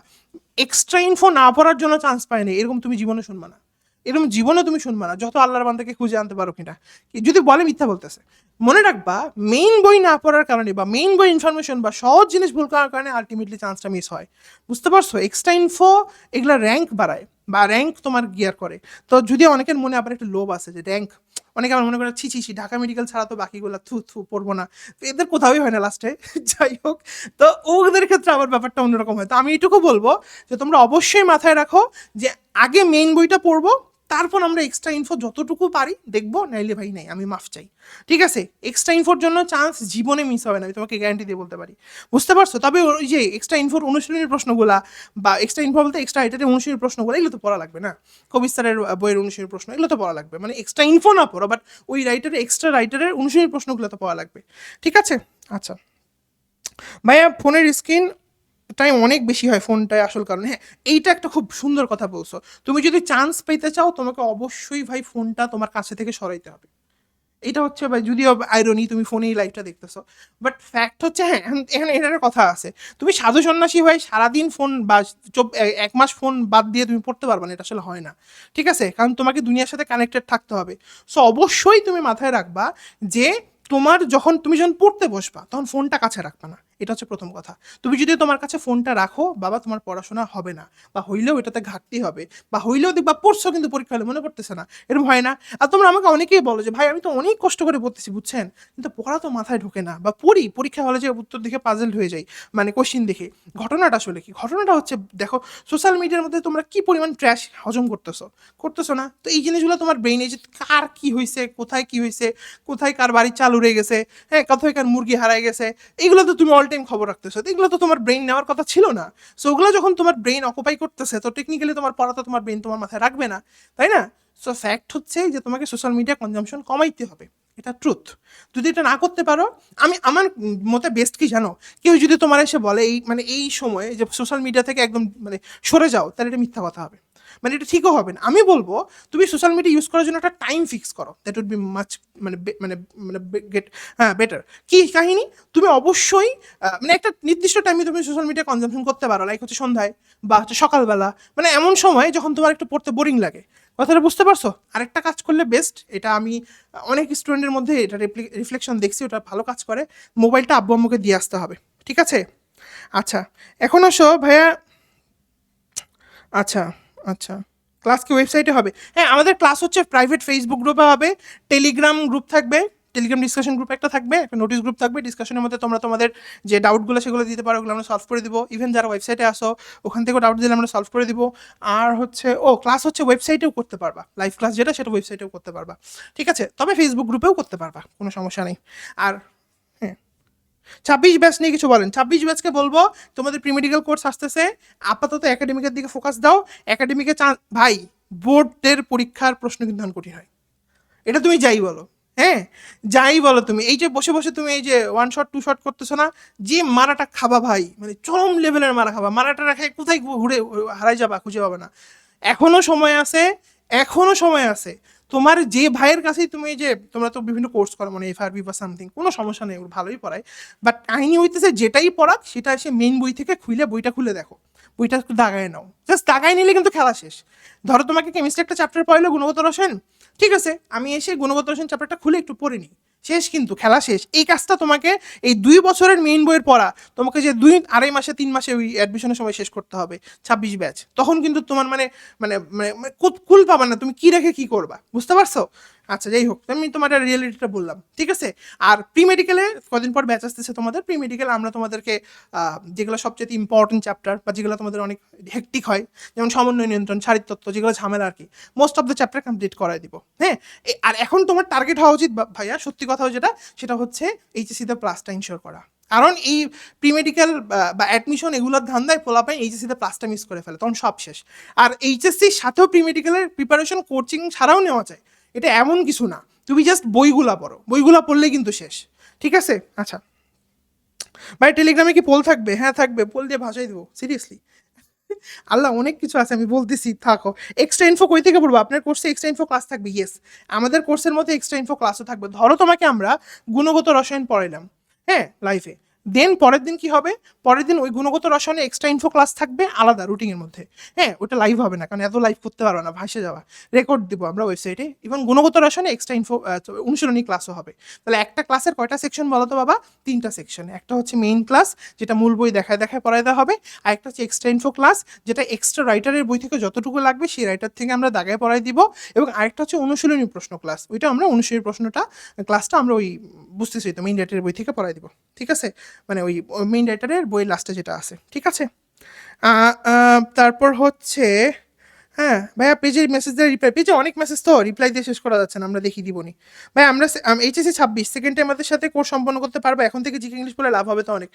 এক্সট্রা ইনফো না পড়ার জন্য চান্স পায় না এরকম তুমি জীবনে শুনবা না। এরকম জীবনে তুমি শুনবা না, যত আল্লাহর বান্দাকে খুঁজে আনতে পারো কিনা, যদি বলে মিথ্যা বলতেছে। মনে রাখবা, মেইন বই না পড়ার কারণে বা মেইন বই ইনফরমেশন বা সহজ জিনিস ভুল করার কারণে আলটিমেটলি চান্সটা মিস হয়। বুঝতে পারছো? এক্সট্রা ইনফো এগুলো র্যাঙ্ক বাড়ায় বা র্যাঙ্ক তোমার গিয়ার করে। তো যদি অনেকের মনে আবার একটা লোভ আছে যে র্যাঙ্ক, অনেকে আমার মনে করে ছি ছি ছি ঢাকা মেডিকেল ছাড়া তো বাকিগুলো থু থু পড়বো না, তো এদের কোথাওই হয় না লাস্টে। যাই হোক, তো ওদের ক্ষেত্রে আবার ব্যাপারটা অন্যরকম হয়। তো আমি এটুকু বলবো যে তোমরা অবশ্যই মাথায় রাখো যে আগে মেইন বইটা পড়বো, তারপর আমরা এক্সট্রা ইনফো যতটুকু পারি দেখবো, নাইলে ভাই নাই, আমি মাফ চাই। ঠিক আছে? এক্সট্রা ইনফোর জন্য চান্স জীবনে মিস হবে না, আমি তোমাকে গ্যারান্টি দিয়ে বলতে পারি। বুঝতে পারছো? তবে ওই যে এক্সট্রা ইনফোর অনুশীলনের প্রশ্নগুলা বা এক্সট্রা ইনফো বলতে এক্সট্রা রাইটারের অনুশীলনের প্রশ্নগুলো, এগুলো তো পড়া লাগবে না। কবি স্যারের বইয়ের অনুশীলনের প্রশ্ন, এগুলো তো পড়া লাগবে, মানে এক্সট্রা ইনফো না পড়ো, বাট ওই রাইটারের অনুশীলনের প্রশ্নগুলো তো পড়া লাগবে। ঠিক আছে? আচ্ছা ভাইয়া, ফোনের স্ক্রিন টাইম অনেক বেশি হয় ফোনটায় আসল কারণ। হ্যাঁ, এইটা একটা খুব সুন্দর কথা বলছো। তুমি যদি চান্স পেতে চাও, তোমাকে অবশ্যই ভাই ফোনটা তোমার কাছে থেকে সরাইতে হবে। এটা হচ্ছে ভাই, যদিও আইরনি, তুমি ফোনেই লাইভটা দেখতেছো, বাট ফ্যাক্ট হচ্ছে, হ্যাঁ এখানে এটার কথা আছে। তুমি সাধু সন্ন্যাসী হয়ে সারাদিন ফোন বা 1 মাস ফোন বাদ দিয়ে তুমি পড়তে পারবে না, এটা আসলে হয় না। ঠিক আছে? কারণ তোমাকে দুনিয়ার সাথে কানেক্টেড থাকতে হবে। সো অবশ্যই তুমি মাথায় রাখবা যে তুমি যখন পড়তে বসবা, তখন ফোনটা কাছে রাখবা না। এটা হচ্ছে প্রথম কথা। তুমি যদি তোমার কাছে ফোনটা রাখো, বাবা তোমার পড়াশোনা হবে না, বা হইলেও এটাতে ঘাটতি হবে, বা হইলেও দেখবা পড়ছো কিন্তু পরীক্ষা হলে মনে পড়তেছে না, এরকম হয় না? আর তোমরা আমাকে অনেকেই বলো যে ভাই আমি তো অনেক কষ্ট করে পড়তেছি, বুঝছেন, কিন্তু পড়া তো মাথায় ঢোকে না, বা পড়ি পরীক্ষা হলে যে উত্তর দেখে পাজেল হয়ে যাই, মানে কোশ্চিন দেখে। ঘটনাটা আসলে কি? ঘটনাটা হচ্ছে, দেখো সোশ্যাল মিডিয়ার মধ্যে তোমরা কি পরিমাণ ট্র্যাশ হজম করতেছো না? তো এই জিনিসগুলো তোমার ব্রেইনে, যে কার কি হয়েছে, কোথায় কি হয়েছে, কোথায় কার বাড়ির চাল উড়ে গেছে, হ্যাঁ কোথায় কার মুরগি হারায় গেছে, এইগুলো তো তুমি অল টাইম খবর রাখতেছো, তো এগুলো তো তোমার ব্রেইন নেওয়ার কথা ছিল না। সো ওগুলো যখন তোমার ব্রেইন অকুপাই করতেছে, তো টেকনিক্যালি তোমার পড়া তো তোমার ব্রেইন তোমার মাথায় রাখবে না, তাই না? সো ফ্যাক্ট হচ্ছে যে তোমাকে সোশ্যাল মিডিয়া কনজামশন কমাইতে হবে, এটা ট্রুথ। যদি এটা না করতে পারো, আমি আমার মতে বেস্ট কি জানো, কেউ যদি তোমার এসে বলে এই সময়ে যে সোশ্যাল মিডিয়া থেকে একদম সরে যাও, তাহলে এটা মিথ্যা কথা হবে, এটা ঠিকও হবে না। আমি বলবো তুমি সোশ্যাল মিডিয়া ইউজ করার জন্য একটা টাইম ফিক্স করো, that would be much get, হ্যাঁ বেটার। কি কাহিনী, তুমি অবশ্যই একটা নির্দিষ্ট টাইমে তুমি সোশ্যাল মিডিয়া কনজামশন করতে পারো, লাইক হচ্ছে সন্ধ্যায় বা হচ্ছে সকালবেলা, এমন সময় যখন তোমার একটু পড়তে বোরিং লাগে। কথাটা বুঝতে পারছো? আরেকটা কাজ করলে বেস্ট, এটা আমি অনেক স্টুডেন্টের মধ্যে এটা রিফ্লেকশন দেখছি, ওটা ভালো কাজ করে। মোবাইলটা আব্বু আম্মুকে দিয়ে আসতে হবে। ঠিক আছে? আচ্ছা, এখন আসো ভাইয়া। আচ্ছা আচ্ছা, ক্লাস কি ওয়েবসাইটে হবে? হ্যাঁ, আমাদের ক্লাস হচ্ছে প্রাইভেট ফেসবুক গ্রুপে হবে, টেলিগ্রাম গ্রুপ থাকবে, টেলিগ্রাম ডিসকাশন গ্রুপ একটা থাকবে, একটা নোটিস গ্রুপ থাকবে। ডিসকাশনের মধ্যে তোমরা তোমাদের যে ডাউটগুলো সেগুলো দিতে পারো, ওগুলো আমরা সলভ করে দিব। ইভেন যারা ওয়েবসাইটে আসো, ওখান থেকেও ডাউট দিলে আমরা সলভ করে দিব। আর হচ্ছে ক্লাস হচ্ছে ওয়েবসাইটেও করতে পারবা, লাইভ ক্লাস যেটা সেটা ওয়েবসাইটেও করতে পারবা। ঠিক আছে? তবে ফেসবুক গ্রুপেও করতে পারবা, কোনো সমস্যা নেই। আর হ্যাঁ, 26 ব্যাচ নিয়ে কিছু বলেন। 26 ব্যাচকে বলবো তোমাদের প্রি মেডিকেল কোর্স আসতেছে, আপাতত একাডেমিকের দিকে ফোকাস দাও। একাডেমিকে ভাই, বোর্ডের পরীক্ষার প্রশ্ন কিন্তু কঠিন হয়, এটা তুমি যাই বলো। হ্যাঁ, যাই বলো তুমি, এই যে বসে বসে তুমি এই যে 1 শট 2 শট করতেছো না, যে মারাটা খাবা ভাই, চরম লেভেলের মারা খাবা, মারাটা রেখে কোথায় ঘুরে হারাই যাবা, খুঁজে পাবে না। এখনো সময় আছে, এখনো সময় আছে। তোমার যে ভাইয়ের কাছেই তুমি যে তোমরা তো বিভিন্ন কোর্স করো, FRB বা সামথিং, কোনো সমস্যা নেই, ওর ভালোই পড়ায়। বাট কাহিনী হইতেছে যেটাই পড়াক সেটা এসে মেইন বই থেকে বইটা খুলে দেখো, বইটা একটু দাগায় নাও, জাস্ট দাগায় নিলে কিন্তু খেলা শেষ। ধরো তোমাকে কেমিস্ট্রি একটা চ্যাপ্টার পড়াইলো, গুণগত রসায়ন, ঠিক আছে, আমি এসে গুণগত রসায়ন চ্যাপ্টারটা খুলে একটু পড়ে নিই, শেষ, কিন্তু খেলা শেষ। এই কাজটা তোমাকে এই 2 বছরের মেইন বইয়ের পড়া তোমাকে যে 2 আড়াই মাসে 3 মাসে ওই অ্যাডমিশনের সময় শেষ করতে হবে। 26 ব্যাচ, তখন কিন্তু তোমার কুল পাবা না, তুমি কি রেখে কি করবা, বুঝতে পারছো? আচ্ছা, যাই হোক, আমি তোমার রিয়েলিটিটা বললাম, ঠিক আছে। আর প্রি মেডিকেলে কদিন পর ব্যাচ আসতেছে তোমাদের। প্রি মেডিকেল আমরা তোমাদেরকে যেগুলো সবচেয়ে ইম্পর্টেন্ট চ্যাপ্টার বা যেগুলো তোমাদের অনেক হেক্টিক হয়, যেমন সমন্বয় নিয়ন্ত্রণ, শারীরতত্ত্ব, যেগুলো ঝামেলা আর কি, most of the chapter complete করাই দিব। হ্যাঁ, আর এখন তোমার টার্গেট হওয়া উচিত ভাইয়া, সত্যি কথা যেটা, সেটা হচ্ছে এইচএসসিতে প্লাসটা ইনশিওর করা। কারণ এই প্রি মেডিকেল বা অ্যাডমিশন এগুলোর ধান্দায় পোলাপাই এইচএসসিতে প্লাসটা মিস করে ফেলে, তখন সব শেষ। আর এইচএসসির সাথেও প্রি মেডিকেলের প্রিপারেশন কোচিং ছাড়াও নেওয়া যায়, এটা এমন কিছু না। তুমি জাস্ট বইগুলা পড়ো, বইগুলা পড়লেই কিন্তু শেষ। ঠিক আছে? আচ্ছা ভাই, টেলিগ্রামে কি পোল থাকবে? হ্যাঁ থাকবে, পোল দিয়ে ভাষাই দেবো, সিরিয়াসলি। আল্লাহ, অনেক কিছু আছে, আমি বলতেছি, থাকো। এক্সট্রা ইনফো কই থেকে পড়বো? আপনার কোর্সে এক্সট্রা ইনফো ক্লাস থাকবে, ইয়েস। আমাদের কোর্সের মধ্যে এক্সট্রা ইনফো ক্লাসও থাকবে। ধরো তোমাকে আমরা গুণগত রসায়ন পড়াইলাম, হ্যাঁ লাইফে, দেন পরের দিন কি হবে, পরের দিন ওই গুণগত রসায়নে এক্সট্রা ইনফো ক্লাস থাকবে আলাদা রুটিনের মধ্যে। হ্যাঁ, ওটা লাইভ হবে না, কারণ এত লাইভ করতে পারবো না, ভাসে যাওয়া, রেকর্ড দেবো আমরা ওয়েবসাইটে। এবং গুণগত রসায়নে এক্সট্রা ইনফো অনুশীলনী ক্লাসও হবে। তাহলে একটা ক্লাসের কয়টা সেকশন বলো তো বাবা? 3টা সেকশন। একটা হচ্ছে মেইন ক্লাস, যেটা মূল বই দেখায় দেখায় পড়ায় দেওয়া হবে, আর একটা হচ্ছে এক্সট্রা ইনফো ক্লাস, যেটা এক্সট্রা রাইটারের বই থেকে যতটুকু লাগবে সেই রাইটার থেকে আমরা দাগায় পড়াই দিব। এবং আরেকটা হচ্ছে অনুশীলনী প্রশ্ন ক্লাস, ওইটা আমরা অনুশীলনী প্রশ্নটা ক্লাসটা আমরা ওই বুঝতেছি তো মেইন রাইটারের বই থেকে পড়াই দিব। ঠিক আছে, মানে ওই মেইন রাইটারের বইয়ের লাস্টে যেটা আছে। ঠিক আছে, তারপর হচ্ছে হ্যাঁ ভাইয়া পেজের মেসেজ দিয়ে রিপ্লাই, পেজে অনেক মেসেজ তো রিপ্লাই দিয়ে শেষ করা যাচ্ছে না, আমরা দেখিয়ে দিবনি ভাই। আমরা এইচএসসি 26 সেকেন্ড টাইম আমাদের সাথে কোর্স সম্পন্ন করতে পারবো, এখন থেকে জিকে ইংলিশ বলে লাভ হবে তো অনেক।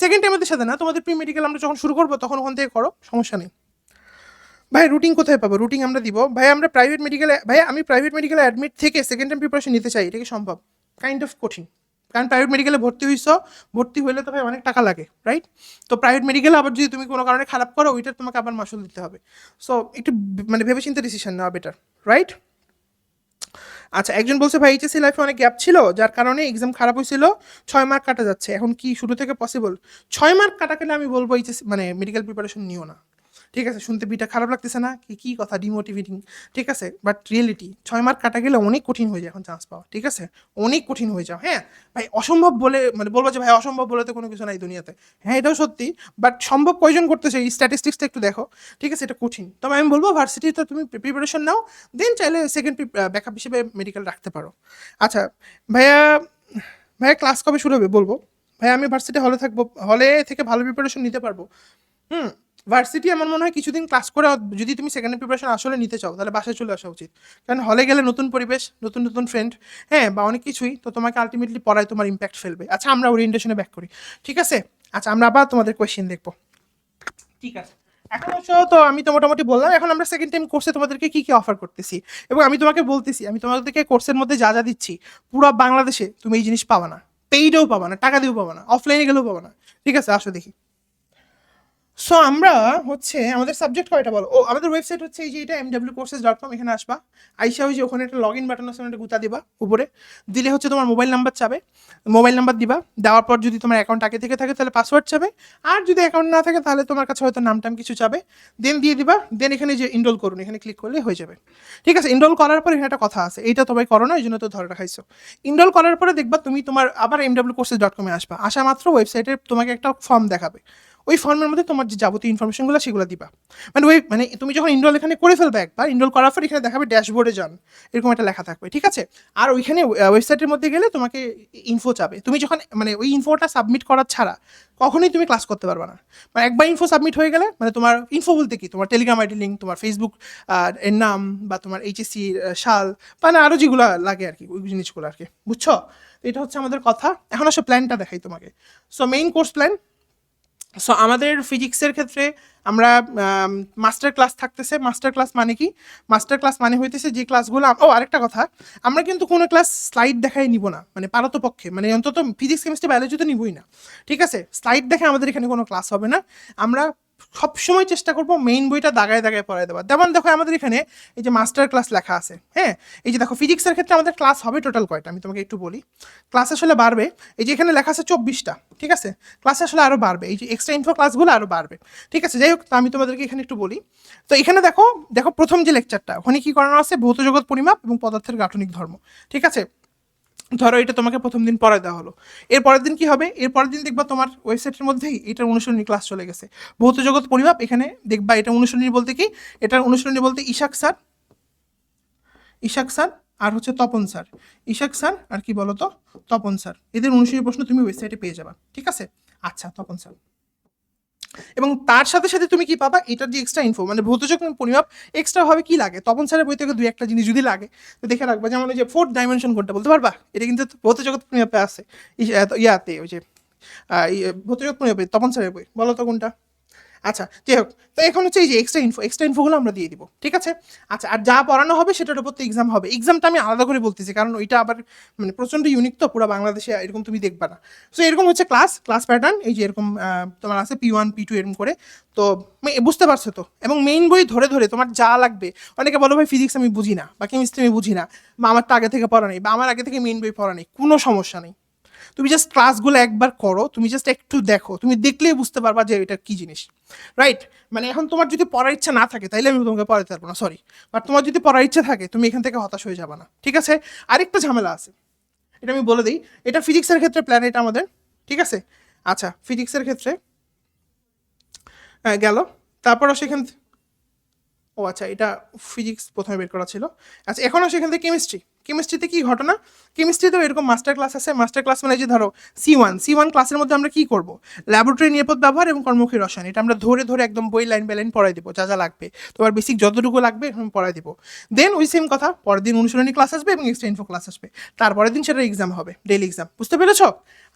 সেকেন্ড টাইম আমাদের সাথে না, তোমাদের প্রি মেডিকেল আমরা যখন শুরু করবো তখন ওখান থেকে করো, সমস্যা নেই। ভাই রুটিন কোথায় পাবো? রুটিন আমরা দিব ভাই, আমরা প্রাইভেট মেডিকেলে, ভাই আমি প্রাইভেট মেডিকেলে অ্যাডমিট থেকে সেকেন্ড টাইম প্রিপারেশন নিতে চাই, এটা কি সম্ভব? কাইন্ড অফ কঠিন, কারণ প্রাইভেট মেডিকেলে ভর্তি হইছো, ভর্তি হইলে তো ভাই অনেক টাকা লাগে, রাইট? তো প্রাইভেট মেডিকেলে আবার যদি তুমি কোনো কারণে খারাপ করো, ওইটা তোমাকে আবার মাসুল দিতে হবে। সো একটু মানে ভেবেচিন্তে ডিসিশন নেওয়া বেটার, রাইট? আচ্ছা, একজন বলছে ভাই এইচএসসি লাইফে অনেক গ্যাপ ছিল, যার কারণে এক্সাম খারাপ হয়েছিল, 6 মার্ক কাটা যাচ্ছে, এখন কি শুরু থেকে পসিবল? 6 মার্ক কাটা গেলে আমি বলবো এইচএসসি মানে মেডিকেল প্রিপারেশন নিও না। ঠিক আছে, শুনতে বিটা খারাপ লাগতেছে না কি? কি কথা ডিমোটিভেটিং, ঠিক আছে, বাট রিয়েলিটি 6 মার্ক কাটা গেলে অনেক কঠিন হয়ে যায় এখন চান্স পাওয়া। ঠিক আছে, অনেক কঠিন হয়ে যাও। হ্যাঁ ভাই, অসম্ভব বলে মানে বলবো যে ভাই অসম্ভব বলে তো কোনো কিছু নাই দুনিয়াতে, হ্যাঁ এটাও সত্যি, বাট সম্ভব কয়জন করতেছে এই স্ট্যাটিস্টিক্সটা একটু দেখো। ঠিক আছে, এটা কঠিন, তবে আমি বলবো ভার্সিটিতে তুমি প্রিপারেশন নাও, দেন চাইলে সেকেন্ড ব্যাকআপ হিসেবে মেডিকেল রাখতে পারো। আচ্ছা ভাইয়া, ভাইয়া ক্লাস কবে শুরু হবে বলবো? ভাইয়া আমি ভার্সিটি হলে থাকবো, হলে থেকে ভালো প্রিপারেশন নিতে পারবো। হুম, ভার্সিটি আমার মনে হয় কিছুদিন ক্লাস করে যদি তুমি সেকেন্ড প্রিপারেশন আসলে নিতে চাও তাহলে বাসায় চলে আসা উচিত, কারণ হলে গেলে নতুন পরিবেশ, নতুন নতুন ফ্রেন্ড, হ্যাঁ বা অনেক কিছুই তো তোমাকে আলটিমেটলি পড়ায় তোমার ইম্প্যাক্ট ফেলবে। আচ্ছা আমরা ওরিয়েন্টেশনে ব্যাক করি, ঠিক আছে? আচ্ছা আমরা আবার তোমাদের কোয়েশ্চেন দেখবো, ঠিক আছে? এখন অবশ্য তো আমি তো মোটামুটি বললাম, এখন আমরা সেকেন্ড টাইম কোর্সে তোমাদেরকে কি কি অফার করতেছি, এবং আমি তোমাকে বলতেছি আমি তোমাদেরকে কোর্সের মধ্যে যা যা দিচ্ছি পুরো বাংলাদেশে তুমি এই জিনিস পাবা না, পেইডেও পাবা না, টাকা দিয়েও পাবা না, অফলাইনে গেলেও পাবা না। ঠিক আছে, আসো দেখি। সো আমরা হচ্ছে আমাদের সাবজেক্ট কয়টা বলো? ও আমাদের ওয়েবসাইট হচ্ছে এই যে এটা mwcourses.com, এখানে আসবা, আইসা ওই যে ওখানে একটা লগ ইন বাটন আছে, একটা গুতা দিবা উপরে, দিলে হচ্ছে তোমার মোবাইল নাম্বার চাবে, মোবাইল নাম্বার দিবা, দেওয়ার পর যদি তোমার অ্যাকাউন্ট আগে থেকে থাকে তাহলে পাসওয়ার্ড চাবে, আর যদি অ্যাকাউন্ট না থাকে তাহলে তোমার কাছে হয়তো নাম টাম কিছু চাবে, দেন দিয়ে দিবা, দেন এখানে যে ইনরোল করুন এখানে ক্লিক করলে হয়ে যাবে। ঠিক আছে, ইনরোল করার পর এখানে একটা কথা আছে, এইটা তোমায় করো না এই জন্য তো ধরে রাখাইছো। ইনরোল করার পরে দেখবা তুমি তোমার আবার mwcourses.com এ আসবা, আসা মাত্র ওয়েবসাইটে তোমাকে একটা ফর্ম দেখাবে, ওই ফর্মের মধ্যে তোমার যে যাবতীয় ইনফরমেশনগুলো সেগুলো দিবা। মানে ওই মানে তুমি যখন ইনরোল এখানে করে ফেলবে একবার, ইনরোল করার পর এখানে দেখাবে ড্যাশবোর্ডে যান, এরকম একটা লেখা থাকবে। ঠিক আছে, আর ওইখানে ওয়েবসাইটের মধ্যে গেলে তোমাকে ইনফো চাবে, তুমি যখন মানে ওই ইনফোটা সাবমিট করার ছাড়া কখনোই তুমি ক্লাস করতে পারবে না। মানে একবার ইনফো সাবমিট হয়ে গেলে মানে তোমার ইনফো বলতে কি, তোমার টেলিগ্রাম আইডি লিঙ্ক, তোমার ফেসবুক এর নাম, বা তোমার এইচএসসি সাল, মানে আরও যেগুলো লাগে আর কি, ওই জিনিসগুলো আর কি, বুঝছো? এটা হচ্ছে আমাদের কথা। এখন আসলে প্ল্যানটা দেখাই তোমাকে। So main course plan, so আমাদের ফিজিক্সের ক্ষেত্রে আমরা মাস্টার ক্লাস থাকতেছে। মাস্টার ক্লাস মানে কি? মাস্টার ক্লাস মানে হইতেছে যে ক্লাসগুলো, ও আরেকটা কথা, আমরা কিন্তু কোনো ক্লাস স্লাইড দেখাই নিব না, মানে পারতপক্ষে, মানে অন্তত ফিজিক্স কেমিস্ট্রি বায়োলজি তো নিবই না। ঠিক আছে, স্লাইড দেখে আমাদের এখানে কোনো ক্লাস হবে না। আমরা সবসময় চেষ্টা করবো মেইন বইটা দাগায় দাগায় পড়ায় দেওয়া। যেমন দেখো আমাদের এখানে এই যে মাস্টার ক্লাস লেখা আছে, হ্যাঁ এই যে দেখো ফিজিক্সের ক্ষেত্রে আমাদের ক্লাস হবে টোটাল কয়টা আমি তোমাকে একটু বলি। ক্লাস আসলে বাড়বে, এই যে এখানে লেখা আছে 24টা, ঠিক আছে? ক্লাস আসলে আরও বাড়বে, এই যে এক্সট্রা ইনফো ক্লাসগুলো আরও বাড়বে। ঠিক আছে, যাই হোক, তো আমি তোমাদেরকে এখানে একটু বলি। তো এখানে দেখো দেখো প্রথম যে লেকচারটা, ওখানে কি করানো আছে? ভৌত জগৎ পরিমাপ এবং পদার্থের গাঠনিক ধর্ম। ঠিক আছে, ধরো এটা তোমাকে প্রথম দিন পড়ায় দেওয়া হলো, এর পরের দিন কি হবে? এর পরের দিন দেখবা তোমার ওয়েবসাইটের মধ্যেই এটার অনুশীলনী ক্লাস চলে গেছে, ভৌত জগৎ পরিমাপ। এখানে দেখবা এটা অনুশীলনী বলতে কি, এটার অনুশীলনী বলতে ইশাক স্যার, ইশাক স্যার আর হচ্ছে তপন স্যার, ইশাক স্যার আর কি বলতো তপন স্যার, এদের অনুশীলনী প্রশ্ন তুমি ওয়েবসাইটে পেয়ে যাবা। ঠিক আছে, আচ্ছা তপন স্যার, এবং তার সাথে সাথে তুমি কি পাবা? এটার যে এক্সট্রা ইনফো মানে ভৌতজক পরিমাপ এক্সট্রা ভাবে কি লাগে, তপন স্যারের বই থেকে দুই একটা জিনিস যদি লাগে তো দেখে রাখবা। যেমন ওই যে ফোর্থ ডাইমেনশন কোনটা বলতে পারবা? এটা কিন্তু ভৌতজগৎ পরিমাপে আছে, ইয়াতে ওই যে ভৌতজগৎ পরিমাপে তপন স্যারের বই, বলো তো কোনটা? আচ্ছা যাই হোক, তো এখন হচ্ছে এই যে এক্সট্রা ইনফোগুলো আমরা দিয়ে দিব। ঠিক আছে, আচ্ছা আর যা পড়ানো হবে সেটার উপর তো এক্সাম হবে। এক্সামটা আমি আলাদা করে বলতেছি কারণ ওইটা আবার মানে প্রচণ্ড ইউনিক, তো পুরো বাংলাদেশে এরকম তুমি দেখবা না। সো এরকম হচ্ছে ক্লাস প্যাটার্ন, এই যে এরকম তোমার আছে P1 P2 এরকম করে। তো বুঝতে পারছো তো? এবং মেইন বই ধরে ধরে তোমার যা লাগবে, অনেকে বলো ভাই ফিজিক্স আমি বুঝি না বা কেমিস্ট্রি আমি বুঝি না, বা আমারটা আগে থেকে পড়া নেই, বা আমার আগে থেকে মেইন বই পড়া নেই, কোনো সমস্যা নেই। তুমি জাস্ট ক্লাসগুলো একবার করো, তুমি জাস্ট একটু দেখো, তুমি দেখলেই বুঝতে পারবা যে এটা কি জিনিস, রাইট? মানে এখন তোমার যদি পড়ার ইচ্ছা না থাকে তাইলে আমি তোমাকে পড়াতে পারবো না, সরি, বাট তোমার যদি পড়ার ইচ্ছা থাকে তুমি এখান থেকে হতাশ হয়ে যাবে না, ঠিক আছে? আরেকটা ঝামেলা আছে, এটা আমি বলে দিই, এটা ফিজিক্সের ক্ষেত্রে প্ল্যান এটা আমাদের, ঠিক আছে? আচ্ছা, ফিজিক্সের ক্ষেত্রে গেল, তারপরও সেখান ও আচ্ছা, এটা ফিজিক্স প্রথমে বের করা ছিল। আচ্ছা, এখন আসে এখান থেকে কেমিস্ট্রি। কেমিস্ট্রিতে কি ঘটনা? কেমিস্ট্রিতেও এরকম মাস্টার ক্লাস আছে। মাস্টার ক্লাস মানে যে ধরো সি ওয়ান ক্লাসের মধ্যে আমরা কি করব, ল্যাবরেটরি নিরাপদ ব্যবহার এবং কর্মমুখী রসায়ন, এটা আমরা ধরে ধরে একদম বই লাইন বাই লাইন পড়াই দিব, যা যা লাগবে, তোমার বেসিক যতটুকু লাগবে এখন পড়াই দিব। দেন ওই সেম কথা, পরের দিন অনুশীলনী ক্লাস আসবে এবং এক্সট্রা ইনফো ক্লাস আসবে, তারপরের দিন সেটা এক্সাম হবে, ডেইলি এক্সাম, বুঝতে পেরেছো?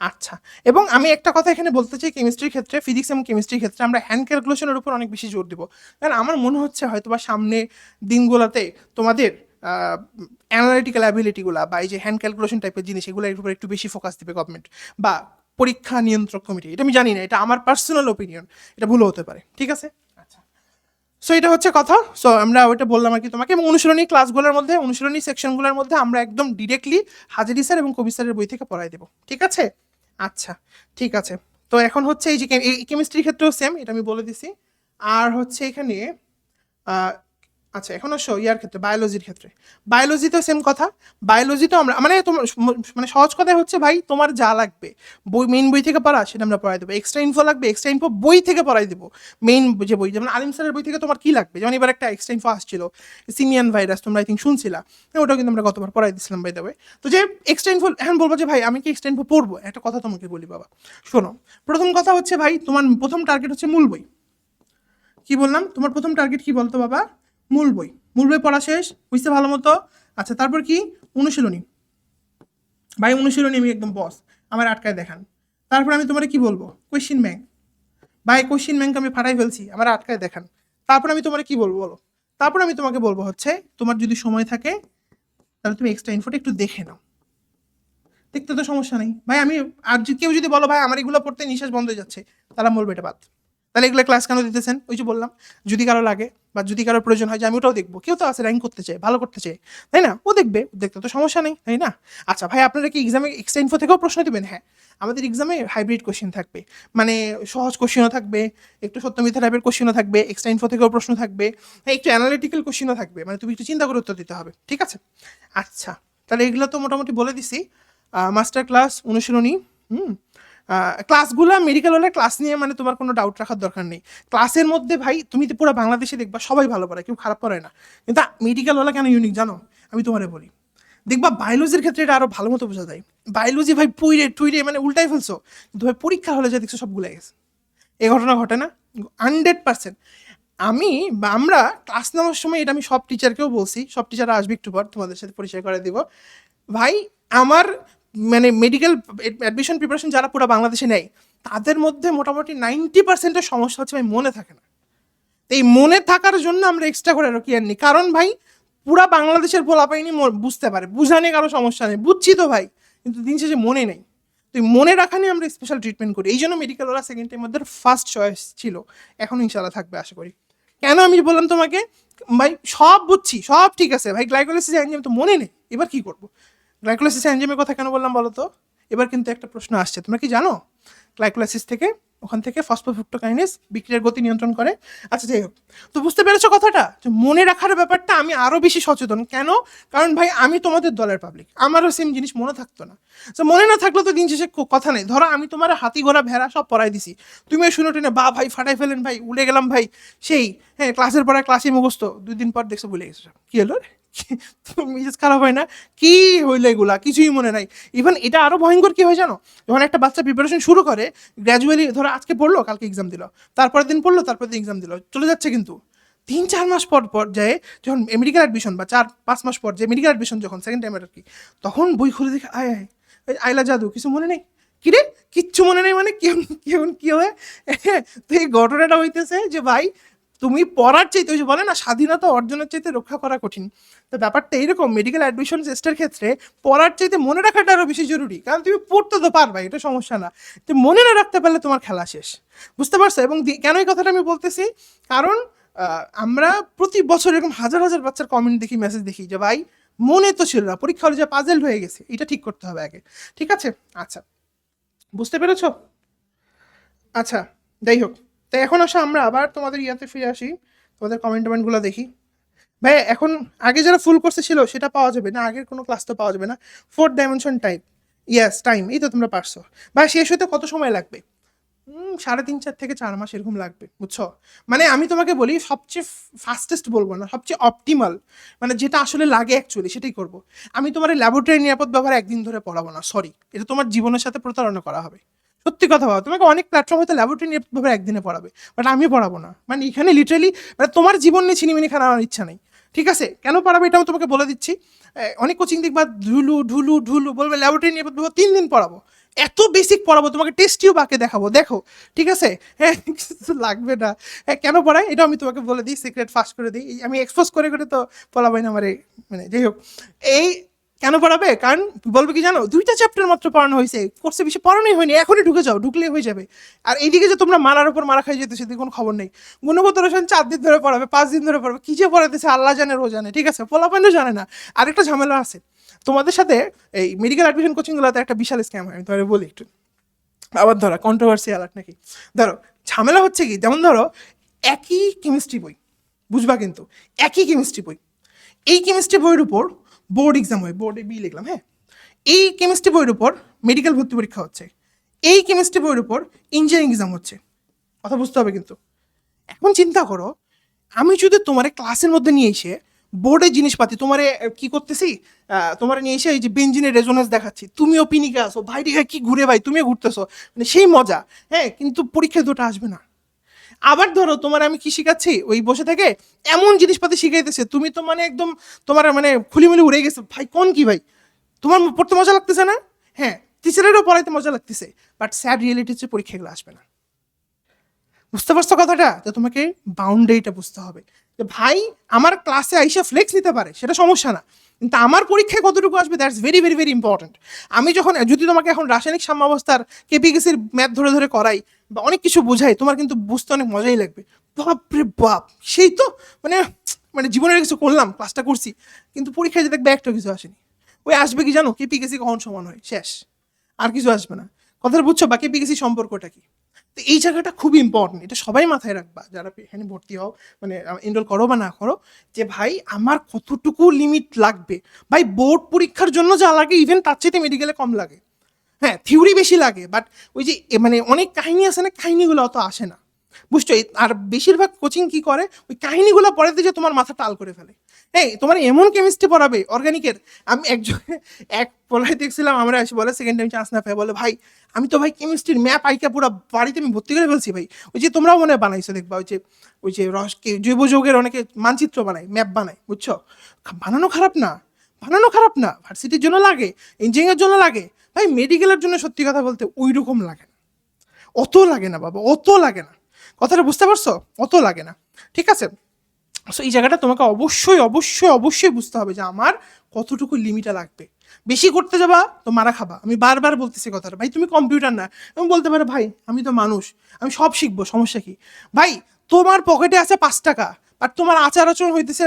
আচ্ছা, এবং আমি একটা কথা এখানে বলতে চাই, কেমিস্ট্রির ক্ষেত্রে, ফিজিক্স এবং কেমিস্ট্রির ক্ষেত্রে আমরা হ্যান্ড ক্যালকুলেশনের উপর অনেক বেশি জোর দিব। কারণ আমার মনে হচ্ছে হয়তো বা সামনে দিনগুলোতে তোমাদের অ্যানালিটিক্যাল অ্যাবিলিটিগুলো বা এই যে হ্যান্ড ক্যালকুলেশন টাইপের জিনিস, এগুলোর উপর একটু বেশি ফোকাস দিবে গভর্নমেন্ট বা পরীক্ষা নিয়ন্ত্রক কমিটি, এটা আমি জানি না, এটা আমার পার্সোনাল ওপিনিয়ন, এটা ভুলও হতে পারে, ঠিক আছে? আচ্ছা, সো এটা হচ্ছে কথা। সো আমরা ওইটা বললাম আর কি তোমাকে, এবং অনুশীলনী ক্লাসগুলোর মধ্যে, অনুশীলনী সেকশনগুলোর মধ্যে আমরা একদম ডিরেক্টলি হাজিরি স্যার এবং কবি স্যারের বই থেকে পড়াই দেবো, ঠিক আছে? আচ্ছা, ঠিক আছে। তো এখন হচ্ছে এই যে কেমিস্ট্রির ক্ষেত্রেও সেম, এটা আমি বলে দিছি। আর হচ্ছে এখানে আহ, আচ্ছা, এখন আসো ইয়ার ক্ষেত্রে, বায়োলজির ক্ষেত্রে। বায়োলজিতেও সেম কথা। বায়োলজিতেও আমরা মানে তোমার মানে সহজ কথাই হচ্ছে ভাই, তোমার যা লাগবে বই, মেইন বই থেকে পড়া, সেটা আমরা পড়াই দেবো। এক্সট্রা ইনফো লাগবে, এক্সট্রা ইনফো বই থেকে পড়াই দেবো। মেইন যে বই, যেমন আলিম স্যারের বই থেকে তোমার কি লাগবে, যেমন এবার একটা এক্সট্রা ইনফো আসছিল সিমিয়ান ভাইরাস, তোমরা আই থিঙ্ক শুনছিলা, ওটাও কিন্তু আমরা গতবার পড়াই দিচ্ছিলাম বাই দ্য ওয়ে। তো যে এক্সট্রা ইনফো, এখন বলবো যে ভাই আমি কি এক্সট্রা ইনফো পড়বো, একটা কথা তোমাকে বলি বাবা, শোনো। প্রথম কথা হচ্ছে ভাই, তোমার প্রথম টার্গেট হচ্ছে মূল বই। কি বললাম, তোমার প্রথম টার্গেট কি বলতো বাবা? মূল বই। মূল বই পড়া শেষ বুঝতে ভালো মতো। আচ্ছা, তারপর কি? অনুশীলনী। ভাই অনুশীলনী আমি একদম বস, আমার আটকায় দেখান। তারপর আমি তোমার কি বলবো? Question bank. ভাই কোয়েশ্চেন ব্যাংক আমি ফাটাই ফেলছি, আমার আটকায় দেখান। তারপর আমি তোমার কি বলবো বলো? তারপর আমি তোমাকে বলবো হচ্ছে, তোমার যদি সময় থাকে তাহলে তুমি এক্সট্রা ইনফোটা একটু দেখে নাও। দেখতে তো সমস্যা নেই ভাই। আমি আর কেউ যদি বলো ভাই আমার এগুলো পড়তে নিঃশ্বাস বন্ধ হয়ে যাচ্ছে, তারা বলবো এটা বাদ। তাহলে এগুলো ক্লাস কেন দিতেছেন? ওই যে বললাম, যদি কারো লাগে বা যদি কারো প্রয়োজন হয় যে আমি ওটাও দেখবো, কেউ তো আছে র্যাঙ্ক করতে চায়, ভালো করতে চায়, তাই না? ও দেখবে, দেখতে তো সমস্যা নেই, তাই না? আচ্ছা ভাই, আপনারা কি এক্সামে এক্সট্রা ইনফো থেকেও প্রশ্ন দেবেন? হ্যাঁ, আমাদের এক্সামে হাইব্রিড কোশ্চেন থাকবে, মানে সহজ কোশ্চেনও থাকবে, একটু সত্য মিথ্যা টাইপের কোশ্চেনও থাকবে, এক্সট্রা ইনফো থেকেও প্রশ্ন থাকবে, হ্যাঁ একটু অ্যানালিটিক্যাল কোশ্চেনও থাকবে, মানে তুমি একটু চিন্তা করে উত্তর দিতে হবে, ঠিক আছে? আচ্ছা, তাহলে এগুলো তো মোটামুটি বলে দিছি। মাস্টার ক্লাস, অনুশীলনী, হুম, ক্লাসগুলো মেডিকেল হলে ক্লাস নিয়ে মানে তোমার কোনো ডাউট রাখার দরকার নেই। ক্লাসের মধ্যে ভাই তুমি তো পুরো বাংলাদেশে দেখবা সবাই ভালো পড়ায়, কেউ খারাপ পড়ায় না। কিন্তু মেডিকেল হলে কেন ইউনিক জানো? আমি তোমারে বলি, দেখবা বায়োলজির ক্ষেত্রে এটা আরো ভালো মতো বোঝা যায়। বায়োলজি ভাই পুইরে টুইরে মানে উল্টাই ফেলছো, কিন্তু ভাই পরীক্ষা হলে যা দেখছো সব গুলাই গেছে। এই ঘটনা ঘটে না? 100%। আমি বা আমরা ক্লাস নেওয়ার সময়, এটা আমি সব টিচারকেও বলছি, সব টিচাররা আসবে একটু পর, তোমাদের সাথে পরিচয় করে দিব ভাই। আমার মানে মেডিকেল অ্যাডমিশন প্রিপারেশন যারা পুরো বাংলাদেশে নেয়, তাদের মধ্যে মোটামুটি 90%-এর সমস্যা হচ্ছে ভাই মনে থাকে না। তো এই মনে থাকার জন্য আমরা এক্সট্রা করে আর কি আনি, কারণ ভাই পুরা বাংলাদেশের পোলাপাইনি বুঝতে পারে, বুঝা নিয়ে কারো সমস্যা নেই, বুঝছি তো ভাই, কিন্তু দিন শেষে মনে নেই। তো এই মনে রাখা নিয়ে আমরা স্পেশাল ট্রিটমেন্ট করি, এই জন্য মেডিকেল ওরা সেকেন্ড টাইম মধ্যে ফার্স্ট চয়েস ছিল, এখন ইনশাল্লাহ থাকবে আশা করি। কেন আমি বললাম তোমাকে ভাই, সব বুঝছি, সব ঠিক আছে ভাই, গ্লাইকোলাইসিস এনজাইম তো মনে নেই, এবার কি করবো? গ্লাইকোলাইসিস এনজাইমের কথা কেন বললাম বলো তো? এবার কিন্তু একটা প্রশ্ন আসছে, তোমরা কি জানো গ্লাইকোলাইসিস থেকে, ওখান থেকে ফসফোফ্রুক্টোকাইনেজ বিক্রিয়ার গতি নিয়ন্ত্রণ করে। আচ্ছা যাই হোক, তো বুঝতে পেরেছো কথাটা, যে মনে রাখার ব্যাপারটা আমি আরো বেশি সচেতন। কেন? কারণ ভাই আমি তোমাদের দলের পাবলিক, আমারও সেম জিনিস মনে থাকতো না। তো মনে না থাকলে তো দিন শেষে কথা নেই। ধরো আমি তোমার হাতি ঘোড়া ভেড়া সব পড়াই দিছি, তুমি শুনে টেনে বা ভাই ফাটাই ফেলেন ভাই, উড়ে গেলাম ভাই, সেই হ্যাঁ ক্লাসের পড়া ক্লাসে মুখস্থ, 2 দিন পর দেখছো ভুলে গেছো কি হলো রে? মেজাজ খারাপ হয় না? কি হইলো এগুলা, কিছুই মনে নাই। ইভেন এটা আরো ভয়ঙ্কর কি হয় জানো? যখন একটা বাচ্চা প্রিপারেশন শুরু করে, গ্র্যাজুয়ালি ধরো আজকে পড়লো, কালকে এক্সাম দিল, তারপরের দিন পড়লো, তারপর দিন এক্সাম দিল, চলে যাচ্ছে। কিন্তু 3-4 মাস পর পর যায়, যখন মেডিকেল অ্যাডমিশন, বা 4-5 মাস পর যে মেডিকেল অ্যাডমিশন যখন সেকেন্ড টাইমের আর কি, তখন বই খুলে দেখে আয় আয় আয়লা জাদু, কিছু মনে নেই। কিরে কিচ্ছু মনে নেই মানে কেমন কেমন কি হয়? তো এই ঘটনাটা হইতেছে যে ভাই, তুমি পড়ার চাইতে, ওই যে বলে না স্বাধীনতা অর্জনের চাইতে রক্ষা করা কঠিন, তো ব্যাপারটা এইরকম মেডিকেল অ্যাডমিশন টেস্টের ক্ষেত্রে পড়ার চাইতে মনে রাখাটা আরও বেশি জরুরি, কারণ তুমি পড়তে তো পারবা, এটা সমস্যা না, তুমি মনে না রাখতে পারলে তোমার খেলা শেষ, বুঝতে পারছো? এবং কেন এই কথাটা আমি বলতেছি, কারণ আমরা প্রতি বছর এরকম হাজার হাজার বাচ্চার কমেন্ট দেখি, মেসেজ দেখি যে ভাই মনে তো ছিল না, পরীক্ষা হলে যে পাজেল হয়ে গেছে, এটা ঠিক করতে হবে আগে, ঠিক আছে? আচ্ছা, বুঝতে পেরেছো? আচ্ছা, যাই হোক, তাই এখন আসো আমরা আবার তোমাদের ইয়াতে ফিরে আসি, তোমাদের কমেন্টমেন্টগুলো দেখি। ভাই এখন আগে যারা ফুল কোর্সে ছিল সেটা পাওয়া যাবে না, আগের কোনো ক্লাস তো পাওয়া যাবে না। Fourth dimension type, yes time, এই তো তোমরা পারছো। ভাই শেষ হতে কত সময় লাগবে? 3.5 থেকে 4 মাস এরকম লাগবে, বুঝছো? মানে আমি তোমাকে বলি সবচেয়ে ফাস্টেস্ট বলবো না, সবচেয়ে অপটিমাল, মানে যেটা আসলে লাগে অ্যাকচুয়ালি সেটাই করবো। আমি তোমার ল্যাবরেটরি নিরাপদ ব্যবহার একদিন ধরে পড়াবো না, সরি, এটা তোমার জীবনের সাথে প্রতারণা করা হবে। সত্যি কথা বলো, তোমাকে অনেক প্ল্যাটফর্ম হয়তো ল্যাবরেটরি নিরাপদ ব্যবহার একদিনে পড়াবে, বাট আমি পড়াবো না। মানে এখানে লিটারালি মানে তোমার জীবন নিয়ে ছিনিমিনি খাওয়ার আমার ইচ্ছা নেই। ঠিক আছে, কেন পড়াবে এটা আমি তোমাকে বলে দিচ্ছি। অনেক কোচিং দেখবা ঢুলু ঢুলু ঢুলু বলবে ল্যাবরেটরি নিরাপদ ব্যবহার 3 দিন পড়াবো, এত বেসিক পড়াবো, তোমাকে টেস্টিও বাকে দেখাবো, দেখো। ঠিক আছে, হ্যাঁ, কিছু লাগবে না। হ্যাঁ, কেন পড়াই এটা আমি তোমাকে বলে দিই, সিক্রেট ফাস্ট করে দিই, আমি এক্সপোজ করে করে তো পড়াবোই না আমার মানে যাই হোক। এই কেন পড়াবে, কারণ বলবে কি জানো, 2টা চ্যাপ্টার মাত্র পড়ানো হয়েছে, কোর্সে বেশি পড়ানোই হয়নি, এখনই ঢুকে যাও, ঢুকলেই হয়ে যাবে। আর এইদিকে যে তোমরা মারার উপর মারা খাই যেতে সেদিকে কোনো খবর নেই। গুণগত রোশন 4 দিন ধরে পড়াবে, 5 দিন ধরে পড়াবে, কি যে পড়াতেছে আল্লাহ জানে, রো জানে। ঠিক আছে, পোলাপানও জানে না। আরেকটা ঝামেলা আছে তোমাদের সাথে, এই মেডিকেল অ্যাডমিশন কোচিংগুলোতে একটা বিশাল স্ক্যাম হয়, আমি তোমাদের বলি একটু। আবার ধরো কন্ট্রোভার্সিয়াল নাকি, ধরো ঝামেলা হচ্ছে কি, যেমন ধরো একই কেমিস্ট্রি বই, বুঝবা কিন্তু, একই কেমিস্ট্রি বই, এই কেমিস্ট্রি বইয়ের উপর বোর্ড এক্সাম হয়, বোর্ডে বি লিখলাম, হ্যাঁ, এই কেমিস্ট্রি বইয়ের উপর মেডিকেল ভর্তি পরীক্ষা হচ্ছে, এই কেমিস্ট্রি বইয়ের উপর ইঞ্জিনিয়ারিং এক্সাম হচ্ছে, কথা বুঝতে হবে কিন্তু। এখন চিন্তা করো, আমি যদি তোমার ক্লাসের মধ্যে নিয়ে এসে বোর্ডের জিনিসপাতি তোমারে কি করতেছি, তোমার নিয়ে এসে এই যে বেঞ্জিনের রেজোনেন্স দেখাচ্ছি, তুমিও পিনিকে আসো, ভাই রেখা কি ঘুরে ভাই, তুমিও ঘুরতেছো, মানে সেই মজা, হ্যাঁ, কিন্তু পরীক্ষায় দুটো আসবে না। আবার ধরো তোমার আমি কি শিখাচ্ছি, ওই বসে থেকে এমন জিনিসপাতি শিখাইতেছে, তুমি তো মানে একদম তোমার মানে খুলিমুলি উড়ে গেছে, ভাই কোন কি ভাই, তোমার পড়তে মজা লাগতেছে না? হ্যাঁ, টিচারেরও পড়াইতে মজা লাগতেছে, বাট স্যাড রিয়েলিটি হচ্ছে পরীক্ষাগুলো আসবে না। বুঝতে পারছো কথাটা? তো তোমাকে বাউন্ডারিটা বুঝতে হবে যে ভাই আমার ক্লাসে আইসা ফ্লেক্স নিতে পারে, সেটা সমস্যা না, কিন্তু আমার পরীক্ষায় কতটুকু আসবে that's very very very important. আমি যখন যদি তোমাকে এখন রাসায়নিক সাম্যাবস্থার কেপিকেসির ম্যাথ ধরে ধরে করাই বা অনেক কিছু বোঝাই, তোমার কিন্তু বুঝতে অনেক মজাই লাগবে, বাপরে বাপ, সেই তো মানে, মানে জীবনের কিছু করলাম, ক্লাসটা করছি, কিন্তু পরীক্ষায় যে দেখবে একটা কিছু আসেনি। ওই আসবে কি জানো, কেপিকেসি কখন সমান হয়, শেষ, আর কিছু আসবে না। কথাটা বুঝছো? বা কেপিকেসি সম্পর্কটা কি? তো এই জায়গাটা খুব ইম্পর্টেন্ট, এটা সবাই মাথায় রাখবা যারা এখানে ভর্তি হও, মানে এনরোল করো বা না করো, যে ভাই আমার কতটুকু লিমিট লাগবে। ভাই বোর্ড পরীক্ষার জন্য যা লাগে ইভেন তার চাইতে মেডিকেলে কম লাগে। হ্যাঁ, থিওরি বেশি লাগে, বাট ওই যে মানে অনেক কাহিনী আছে না, কাহিনীগুলো অত আসে না, বুঝছো? আর বেশিরভাগ কোচিং কি করে, ওই কাহিনীগুলো পড়াতে যে তোমার মাথা টাল করে ফেলে। এই তোমার এমন কেমিস্ট্রি পড়াবে অর্গানিকের, আমি একজন এক পড়াই দেখছিলাম, আমরা এসে বলে সেকেন্ড টাইম চান্স না পেয়ে বলে, ভাই আমি তো ভাই কেমিস্ট্রির ম্যাপ আইকা পুরো বাড়িতে আমি ভর্তি করে ফেলছি ভাই। ওই যে তোমরাও মনে হয় বানাইছো দেখবা, ওই যে জৈব যৌগের অনেকে মানচিত্র বানায়, ম্যাপ বানায়, বুঝছো? বানানো খারাপ না, বানানো খারাপ না, ভার্সিটির জন্য লাগে, ইঞ্জিনিয়ারিংয়ের জন্য লাগে, ভাই মেডিকেলের জন্য সত্যি কথা বলতে ওই রকম লাগে না, অত লাগে না বাবা, অত লাগে না, কথাটা বুঝতে পারছো? অত লাগে না। ঠিক আছে, সো এই জায়গাটা তোমাকে অবশ্যই অবশ্যই অবশ্যই বুঝতে হবে যে আমার কতটুকু লিমিটে লাগবে। বেশি করতে যাবা তো মারা খাবা, আমি বারবার বলতেছি কথাটা। ভাই তুমি কম্পিউটার না, আমি বলতে পারো ভাই আমি তো মানুষ, আমি সব শিখবো, সমস্যা কি? ভাই তোমার পকেটে আছে 5 টাকা, আর তোমার আচার আচরণ হইতেছে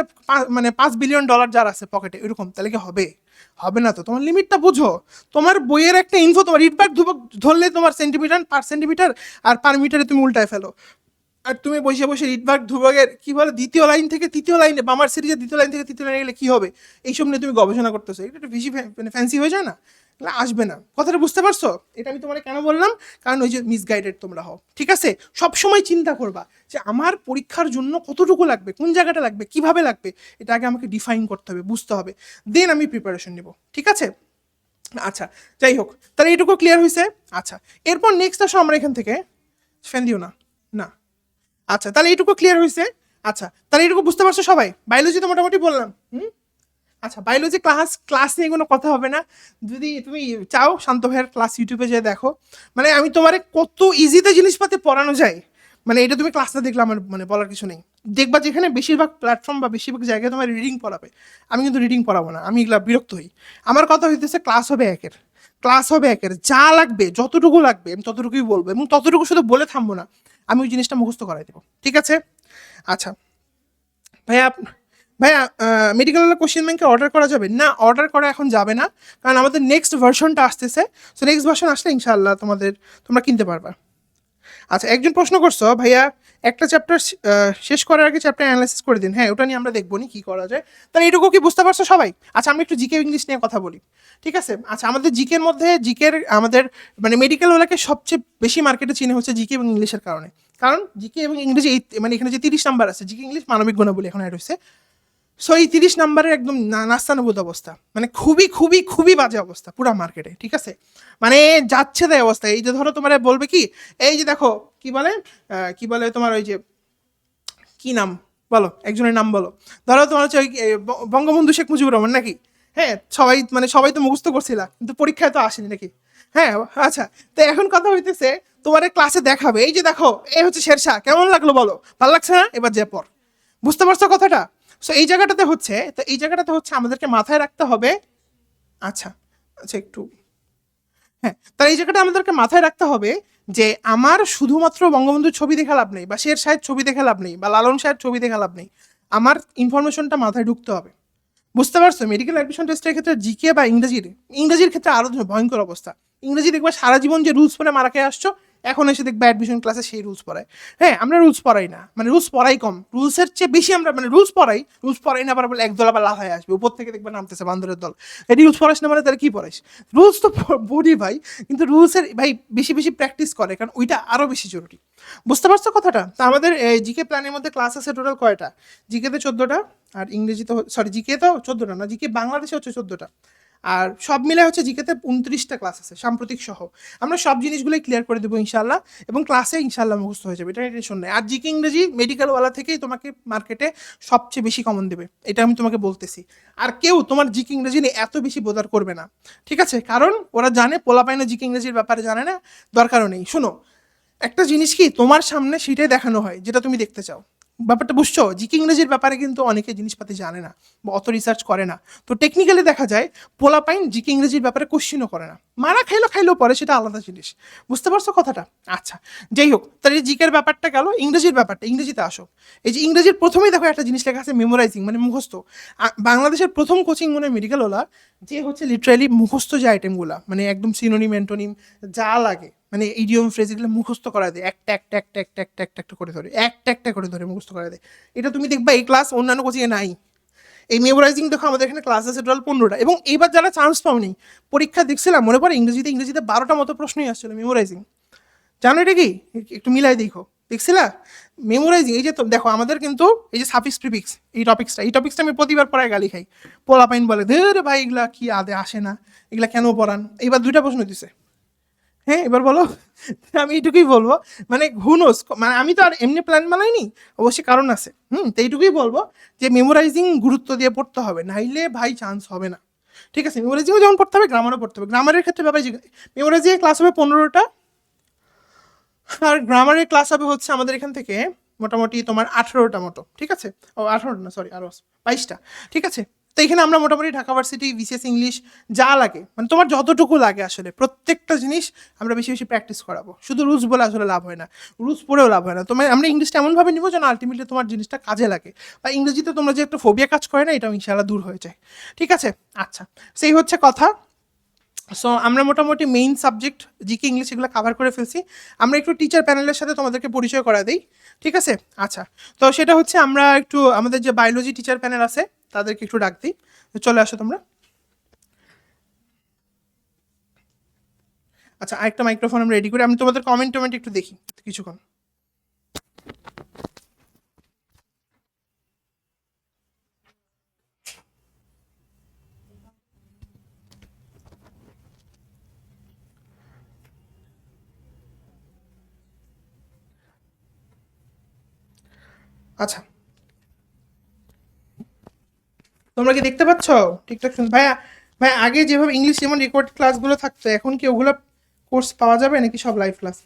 মানে $5 বিলিয়ন যার আছে পকেটে, এরকম, তাহলে কি হবে? হবে না তো, তোমার লিমিটটা বুঝো। তোমার বইয়ের একটা ইনফো, তোমার ইটবাগ ধরলে তোমার সেন্টিমিটার পার সেন্টিমিটার আর পার মিটারে তুমি উল্টায় ফেলো, আর তুমি বসে বসে ইটবাগ ধুবাগের কি বলে দ্বিতীয় লাইন থেকে তৃতীয় লাইনে, বামার সিরিজের দ্বিতীয় লাইন থেকে তৃতীয় লাইনে গেলে কি হবে, এইসব নিয়ে তুমি গবেষণা করতেছো, এটা একটু বেশি মানে ফ্যান্সি হয়ে যায় না? এগুলো আসবে না, কথাটা বুঝতে পারছো? এটা আমি তোমার কেন বললাম, কারণ ওই যে মিসগাইডেড তোমরা হও। ঠিক আছে, সবসময় চিন্তা করবা যে আমার পরীক্ষার জন্য কতটুকু লাগবে, কোন জায়গাটা লাগবে, কিভাবে লাগবে, এটা আগে আমাকে ডিফাইন করতে হবে, বুঝতে হবে, দেন আমি প্রিপারেশন নিব। ঠিক আছে, আচ্ছা, যাই হোক, তাহলে এটুকু ক্লিয়ার হয়েছে। আচ্ছা, এরপর নেক্সট আসো আমরা এখান থেকে, ফ্যান দিও না, না, আচ্ছা তাহলে এইটুকু ক্লিয়ার হয়েছে। আচ্ছা তাহলে এইটুকু বুঝতে পারছো সবাই, বায়োলজি তো মোটামুটি বললাম। আচ্ছা, বায়োলজি ক্লাস নিয়ে কোনো কথা হবে না, যদি তুমি চাও শান্ত ভাইয়ের ক্লাস ইউটিউবে যেয়ে দেখো, মানে আমি তোমারে কত ইজিতে জিনিসপাতি পড়ানো যায়, মানে এটা তুমি ক্লাসটা দেখলে আমার মানে বলার কিছু নেই। দেখবা যেখানে বেশিরভাগ প্ল্যাটফর্ম বা বেশিরভাগ জায়গায় তোমার রিডিং পড়াবে, আমি কিন্তু রিডিং পড়াবো না, আমি এগুলা বিরক্ত হই। আমার কথা হইতেছে ক্লাস হবে একের, ক্লাস হবে একের, যা লাগবে যতটুকু লাগবে আমি ততটুকুই বলবো, এবং ততটুকু শুধু বলে থামবো না, আমি ওই জিনিসটা মুখস্থ করাই দেবো। ঠিক আছে, আচ্ছা ভাইয়া, ভাইয়া মেডিকেল কোশ্চেন ব্যাংকে অর্ডার করা যাবে না? অর্ডার করা এখন যাবে না, কারণ আমাদের নেক্সট ভার্সনটা আসতেছে। সো নেক্সট ভার্সন আসলে ইনশাআল্লাহ তোমরা কিনতে পারবা। আচ্ছা, একজন প্রশ্ন করছো ভাইয়া একটা চ্যাপ্টার শেষ করার আগে চ্যাপ্টার অ্যানালাইসিস করে দিন। হ্যাঁ, ওটা নিয়ে আমরা দেখবো নি কী করা যায়। তাহলে এটুকু কি বুঝতে পারছো সবাই? আচ্ছা, আমরা একটু জিকে ইংলিশ নিয়ে কথা বলি, ঠিক আছে? আচ্ছা, আমাদের জিকের মধ্যে আমাদের মানে মেডিকেল ওয়ালাকে সবচেয়ে বেশি মার্কেটে চিনে হচ্ছে জিকে এবং ইংলিশের কারণে। কারণ জিকে এবং ইংরেজি মানে এখানে যে 30 নাম্বার আছে, জিকে ইংলিশ মানবিক গুণাবলী এখন অ্যাড হয়েছে। সো এই 30 নাম্বারের একদম নাস্তানুভূত অবস্থা, মানে খুবই খুবই খুবই বাজে অবস্থা পুরো মার্কেটে, ঠিক আছে? মানে যাচ্ছে তাই অবস্থা। এই যে ধরো তোমার বলবে কি, এই যে দেখো কি বলে তোমার ওই যে কি নাম বলো, একজনের নাম বলো। ধরো তোমার হচ্ছে ওই বঙ্গবন্ধু শেখ মুজিবুর রহমান নাকি? হ্যাঁ, সবাই তো মুখস্থ করছিলা, কিন্তু পরীক্ষায় তো আসেনি নাকি? হ্যাঁ, আচ্ছা। তো এখন কথা হইতেছে, তোমার ক্লাসে দেখাবে এই যে দেখো এই হচ্ছে শেরশাহ, কেমন লাগলো বলো? ভালো লাগছে না? এবার যে পর। বুঝতে পারছো কথাটা? সো এই জায়গাটাতে হচ্ছে আমাদেরকে মাথায় রাখতে হবে। আচ্ছা আচ্ছা, একটু হ্যাঁ, তাই এই জায়গাটা আমাদেরকে মাথায় রাখতে হবে যে আমার শুধুমাত্র বঙ্গবন্ধুর ছবি দেখে লাভ নেই, বা শের শাহের ছবি দেখে লাভ নেই, বা লালন শাহের ছবি দেখে লাভ নেই। আমার ইনফরমেশনটা মাথায় ঢুকতে হবে। বুঝতে পারছো? মেডিকেল অ্যাডমিশন টেস্টের ক্ষেত্রে জিকে বা ইংরেজির ক্ষেত্রে আরো ভয়ঙ্কর অবস্থা। ইংরেজি দেখবা সারা জীবন যে রুলস পড়ে মারা খেয়ে আসছো, এখন এসে দেখবা অ্যাডমিশন ক্লাসে সেই রুলস পড়ায়। হ্যাঁ, আমরা রুলস পড়াই না, মানে রুলস পড়াই কম, রুলসের চেয়ে বেশি আমরা মানে রুলস পড়াই না, আবার বলে একদল আবার লাফায় আসবে উপর থেকে, দেখবে নামতেছে বান্দরের দল। এটি রুলস পড়াস না মানে তাহলে কি পড়াইস? রুলস তো পড়ি ভাই, কিন্তু রুলসের ভাই বেশি বেশি প্র্যাকটিস করে, কারণ ওইটা আরো বেশি জরুরি। বুঝতে পারছো কথাটা? তা আমাদের জিকে প্ল্যানের মধ্যে ক্লাস আছে টোটাল কয়টা? জিকেতে 14টা, আর ইংরেজিতে জিকে তো 14টা না, জিকে বাংলাদেশে হচ্ছে 14টা, আর সব মিলে হচ্ছে জিকেতে 29টা ক্লাস আছে সাম্প্রতিক সহ। আমরা সব জিনিসগুলোই ক্লিয়ার করে দেবো ইনশাল্লাহ, এবং ক্লাসে ইনশাল্লাহ মুখস্থ হয়ে যাবে, এটা টেনশন নেই। আর জিকে ইংরেজি মেডিকেলওয়ালা থেকেই তোমাকে মার্কেটে সবচেয়ে বেশি কমন দেবে, এটা আমি তোমাকে বলতেছি। আর কেউ তোমার জিকে ইংরেজি নিয়ে এত বেশি বোধার করবে না, ঠিক আছে? কারণ ওরা জানে পোলাপাইনা জিকে ইংরেজির ব্যাপারে জানে না, দরকারও নেই। শোনো, একটা জিনিস কি তোমার সামনে সেটাই দেখানো হয় যেটা তুমি দেখতে চাও। ব্যাপারটা বুঝছো? জিকে ইংরেজির ব্যাপারে কিন্তু অনেকে জিনিসপাতি জানে না বা অত রিসার্চ করে না। তো টেকনিক্যালি দেখা যায় পোলাপাইন জিকে ইংরেজির ব্যাপারে কোশ্চিনও করে না, মারা খাইলো পরে, সেটা আলাদা জিনিস। বুঝতে পারছো কথাটা? আচ্ছা, যাই হোক, তাহলে এই জিকের ব্যাপারটা গেল। ইংরেজির ব্যাপারটা, ইংরেজিতে আসো। এই যে ইংরেজির প্রথমেই দেখো একটা জিনিস লেখা আছে মেমোরাইজিং, মানে মুখস্থ। বাংলাদেশের প্রথম কোচিং মনে মেডিকেল ওলা, যে হচ্ছে লিটারালি মুখস্থ যে আইটেমগুলো, মানে একদম সিনোনিম অ্যান্টোনিম যা লাগে, মানে ইডিয়ম ফ্রেজ, এগুলো মুখস্থ করা দেয়, একটা করে ধরে মুখস্থ করা দেয়। এটা তুমি দেখবা এই ক্লাস অন্যান্য কোচিংয়ে নাই। এই মেমোরাইজিং দেখো আমাদের এখানে ক্লাস আছে টোটাল 15টা, এবং এইবার যারা চান্স পাওনি, পরীক্ষা দেখছিলাম মনে পড়ে ইংরেজিতে 12টা মতো প্রশ্নই আসছিল মেমোরাইজিং। জানো এটা কি? একটু মিলাই দেখো, দেখছিলা? মেমোরাইজিং, এই যে দেখো আমাদের কিন্তু এই যে সাফিক্স প্রিফিক্স, এই টপিক্সটা আমি প্রতিবার পড়ায় গালি খাই। পোলাপাইন বলে ধরে ভাই এগুলা কি আদে আসে না, এগুলা কেন পড়ান? এইবার 2টা প্রশ্ন দিছে। হ্যাঁ, এবার বলো। আমি এইটুকুই বলবো, মানে হুনোস, মানে আমি তো আর এমনি প্ল্যান বানাইনি, অবশ্যই কারণ আছে। তো এইটুকুই বলবো যে মেমোরাইজিং গুরুত্ব দিয়ে পড়তে হবে, নাইলে ভাই চান্স হবে না, ঠিক আছে? মেমোরাইজিংও যেমন পড়তে হবে, গ্রামারও পড়তে হবে। গ্রামারের ক্ষেত্রে ব্যাপারে মেমোরাইজিংয়ের ক্লাস হবে 15টা, আর গ্রামারের ক্লাস হবে হচ্ছে আমাদের এখান থেকে মোটামুটি তোমার 18টা মতো, ঠিক আছে? ও 18টা না, সরি, আরো 22টা, ঠিক আছে? তো এখানে আমরা মোটামুটি ঢাকা ভার্সিটি বিসিএস ইংলিশ যা লাগে, মানে তোমার যতটুকু লাগে আসলে প্রত্যেকটা জিনিস আমরা বেশি বেশি প্র্যাকটিস করাবো। শুধু রুলস বলে আসলে লাভ হয় না, রুলস পড়েও লাভ হয় না। তোমার আমরা ইংলিশটা এমনভাবে নিবো যেন আলটিমেটলি তোমার জিনিসটা কাজে লাগে, বা ইংরেজিতে তোমরা যে একটা ফোবিয়া কাজ করে না, এটাও ইনশাআল্লাহ দূর হয়ে যায়, ঠিক আছে? আচ্ছা, সেই হচ্ছে কথা। সো আমরা মোটামুটি মেইন সাবজেক্ট জিকে ইংলিশ এগুলো কাভার করে ফেলছি। আমরা একটু টিচার প্যানেলের সাথে তোমাদেরকে পরিচয় করা দিই, ঠিক আছে? আচ্ছা, তো সেটা হচ্ছে আমরা একটু আমাদের যে বায়োলজি টিচার প্যানেল আছে তাদেরকে একটু ডাক দিই। চলে আসো তোমরা। আচ্ছা, আরেকটা মাইক্রোফোন আমরা রেডি করি, আমি তোমাদের কমেন্ট একটু দেখি কিছুক্ষণ। আচ্ছা, তোমরা কি দেখতে পাচ্ছ ঠিকঠাক? ভাইয়া, ভাই আগে যেভাবে ইংলিশ যেমন রেকর্ড ক্লাসগুলো থাকতো, এখন কি ওগুলো কোর্স পাওয়া যাবে নাকি সব লাইভ ক্লাস?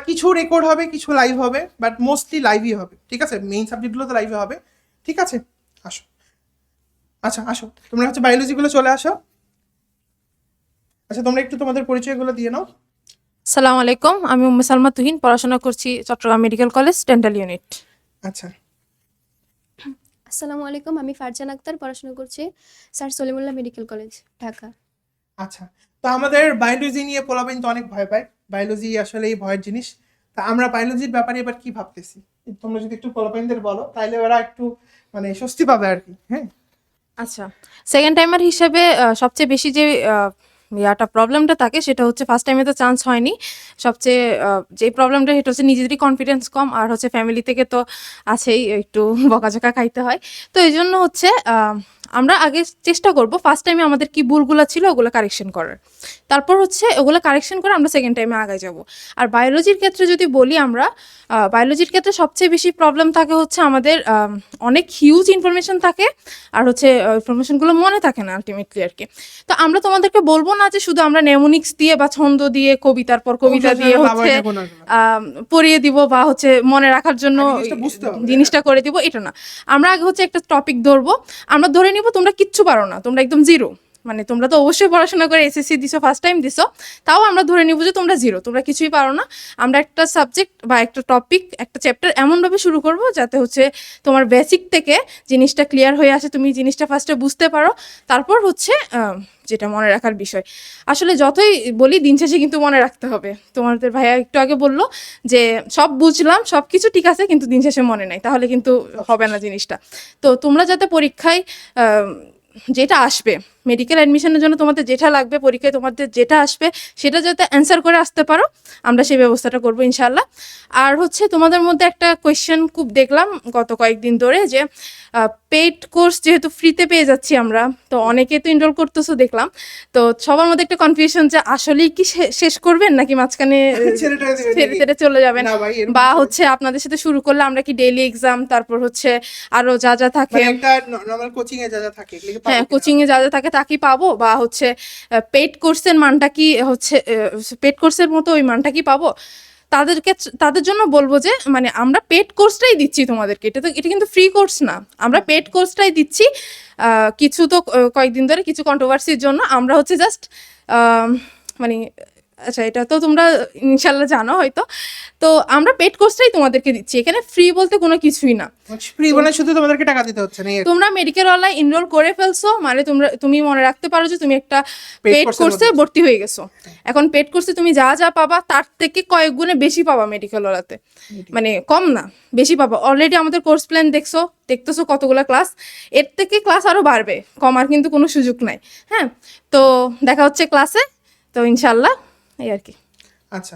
কিছু রেকর্ড হবে, কিছু লাইভ হবে, বাট মোস্টলি লাইভই হবে, ঠিক আছে? মেইন সাবজেক্টগুলো তো লাইভে হবে, ঠিক আছে? আসো। আচ্ছা, আসো তোমরা হচ্ছে বায়োলজিগুলো চলে আসো। আচ্ছা, তোমরা একটু তোমাদের পরিচয়গুলো দিয়ে নাও। সালাম আলাইকুম, আমি উম্মে সালমা তুহিন, পড়াশোনা করছি Chittagong medical college dental unit. আচ্ছা, আসসালামু আলাইকুম, আমি ফারজান আক্তার, পড়াশোনা করছি sir Salimullah medical college, Dhaka. আচ্ছা, তো আমাদের বায়োলজি নিয়ে পোলাপাইন তো অনেক ভয় পায়। বায়োলজি আসলে এই ভয়ের জিনিস। তা আমরা বায়োলজির ব্যাপারে এবার কি ভাবতেছি, তোমরা যদি একটু পোলাপাইনদের বলো তাহলে ওরা একটু মানে স্বস্তি পাবে আর কি। হ্যাঁ, আচ্ছা, সেকেন্ড টাইমার হিসেবে সবচেয়ে বেশি যে প্রবলেমটা থাকে সেটা হচ্ছে ফার্স্ট টাইমে তো চান্স হয়নি। সবচেয়ে যে প্রবলেমটা সেটা হচ্ছে নিজেদেরই কনফিডেন্স কম, আর হচ্ছে ফ্যামিলি থেকে তো আছেই একটু বকাঝকা খাইতে হয়। তো এই জন্য হচ্ছে আমরা আগে চেষ্টা করব ফার্স্ট টাইমে আমাদের কি ভুলগুলো ছিল ওগুলো কারেকশন করার, তারপর হচ্ছে ওগুলো কারেকশন করে আমরা সেকেন্ড টাইমে আগে যাব। আর বায়োলজির ক্ষেত্রে যদি বলি, আমরা বায়োলজির ক্ষেত্রে সবচেয়ে বেশি প্রবলেম থাকে হচ্ছে আমাদের অনেক হিউজ ইনফরমেশন থাকে, আর হচ্ছে ইনফরমেশনগুলো মনে থাকে না আলটিমেটলি আর কি। তো আমরা তোমাদেরকে বলবো না যে শুধু আমরা নেমোনিক্স দিয়ে বা ছন্দ দিয়ে কবিতার পর কবিতা দিয়ে হচ্ছে পড়িয়ে দিব বা হচ্ছে মনে রাখার জন্য জিনিসটা বুঝতে হবে। জিনিসটা করে দিব, এটা না। আমরা আগে হচ্ছে একটা টপিক ধরবো, আমরা ধরে নিব তোমরা কিচ্ছু পারো না, তোমরা একদম জিরো। মানে তোমরা তো অবশ্যই পড়াশোনা করে এসএসসি দিছো, ফার্স্ট টাইম দিছো, তাও আমরা ধরে নিব যে তোমরা জিরো, তোমরা কিছুই পারো না। আমরা একটা সাবজেক্ট বা একটা টপিক, একটা চ্যাপ্টার এমনভাবে শুরু করব যাতে হচ্ছে তোমার বেসিক থেকে জিনিসটা ক্লিয়ার হয়ে আসে, তুমি জিনিসটা ফার্স্টে বুঝতে পারো, তারপর হচ্ছে যেটা মনে রাখার বিষয়। আসলে যতই বলি দিন শেষে কিন্তু মনে রাখতে হবে। তোমাদের ভাইয়া একটু আগে বললো যে সব বুঝলাম, সব কিছু ঠিক আছে, কিন্তু দিন শেষে মনে নাই, তাহলে কিন্তু হবে না জিনিসটা। তো তোমরা যাতে পরীক্ষায় যেটা আসবে, মেডিকেল অ্যাডমিশনের জন্য তোমাদের যেটা লাগবে, পরীক্ষায় তোমাদের যেটা আসবে সেটা যাতে অ্যান্সার করে আসতে পারো, আমরা সেই ব্যবস্থাটা করবো ইনশাল্লাহ। আর হচ্ছে তোমাদের মধ্যে একটা কোয়েশ্চেন খুব দেখলাম গত কয়েকদিন ধরে, যে পেইড কোর্স যেহেতু ফ্রিতে পেয়ে যাচ্ছি আমরা, তো অনেকে তো এনরোল করতেছো দেখলাম। তো সবার মধ্যে একটা কনফিউশন যে আসলেই কি শেষ করবেন নাকি মাঝখানে ছেড়ে ছেড়ে চলে যাবেন, না ভাই, এরকম বা কিছু না। হচ্ছে আপনাদের সাথে শুরু করলে আমরা কি ডেইলি এক্সাম, তারপর হচ্ছে আরো যা যা থাকে, মানে একটা নরমাল কোচিং এ যা যা থাকে এগুলো কি পাবো হ্যাঁ কিনা? কোচিং এ যা যা থাকে তা কি পাবো, বা হচ্ছে পেইড কোর্সের মানটা কি হচ্ছে পেইড কোর্সের মতো ওই মানটা কি পাবো? তাদের জন্য বলবো যে মানে আমরা পেড কোর্সটাই দিচ্ছি তোমাদেরকে, এটা কিন্তু ফ্রি কোর্স না, আমরা পেড কোর্সটাই দিচ্ছি। কিছু তো কয়েকদিন ধরে কিছু কন্ট্রোভার্সির জন্য আমরা হচ্ছে জাস্ট মানে, আচ্ছা এটা তো তোমরা ইনশাল্লাহ জানো হয়তো। তো আমরা পেড কোর্সটাই তোমাদেরকে দিচ্ছি, এখানে ফ্রি বলতে কোনো কিছুই না। ফ্রি মানে শুধু তোমাদেরকে টাকা দিতে হচ্ছে না এই আর কি। তোমরা মেডিকেল অনলাইন এনরোল করে ফেলছো মানে তুমি মনে রাখতে পারো যে তুমি একটা Paid পেড course এর কোর্সে মধ্যে। ভর্তি হয়ে গেছো। এখন পেড কোর্সে তুমি যা যা পাবা তার থেকে কয়েক গুণে বেশি পাবা মেডিকেল ওলাতে, মানে কম না, বেশি পাবা। অলরেডি আমাদের কোর্স প্ল্যান দেখতেছো কতগুলো ক্লাস, এর থেকে ক্লাস আরো বাড়বে, কমার কিন্তু কোনো সুযোগ নাই। হ্যাঁ, তো দেখা হচ্ছে ক্লাসে, তো ইনশাল্লাহ এই আর কি। আচ্ছা,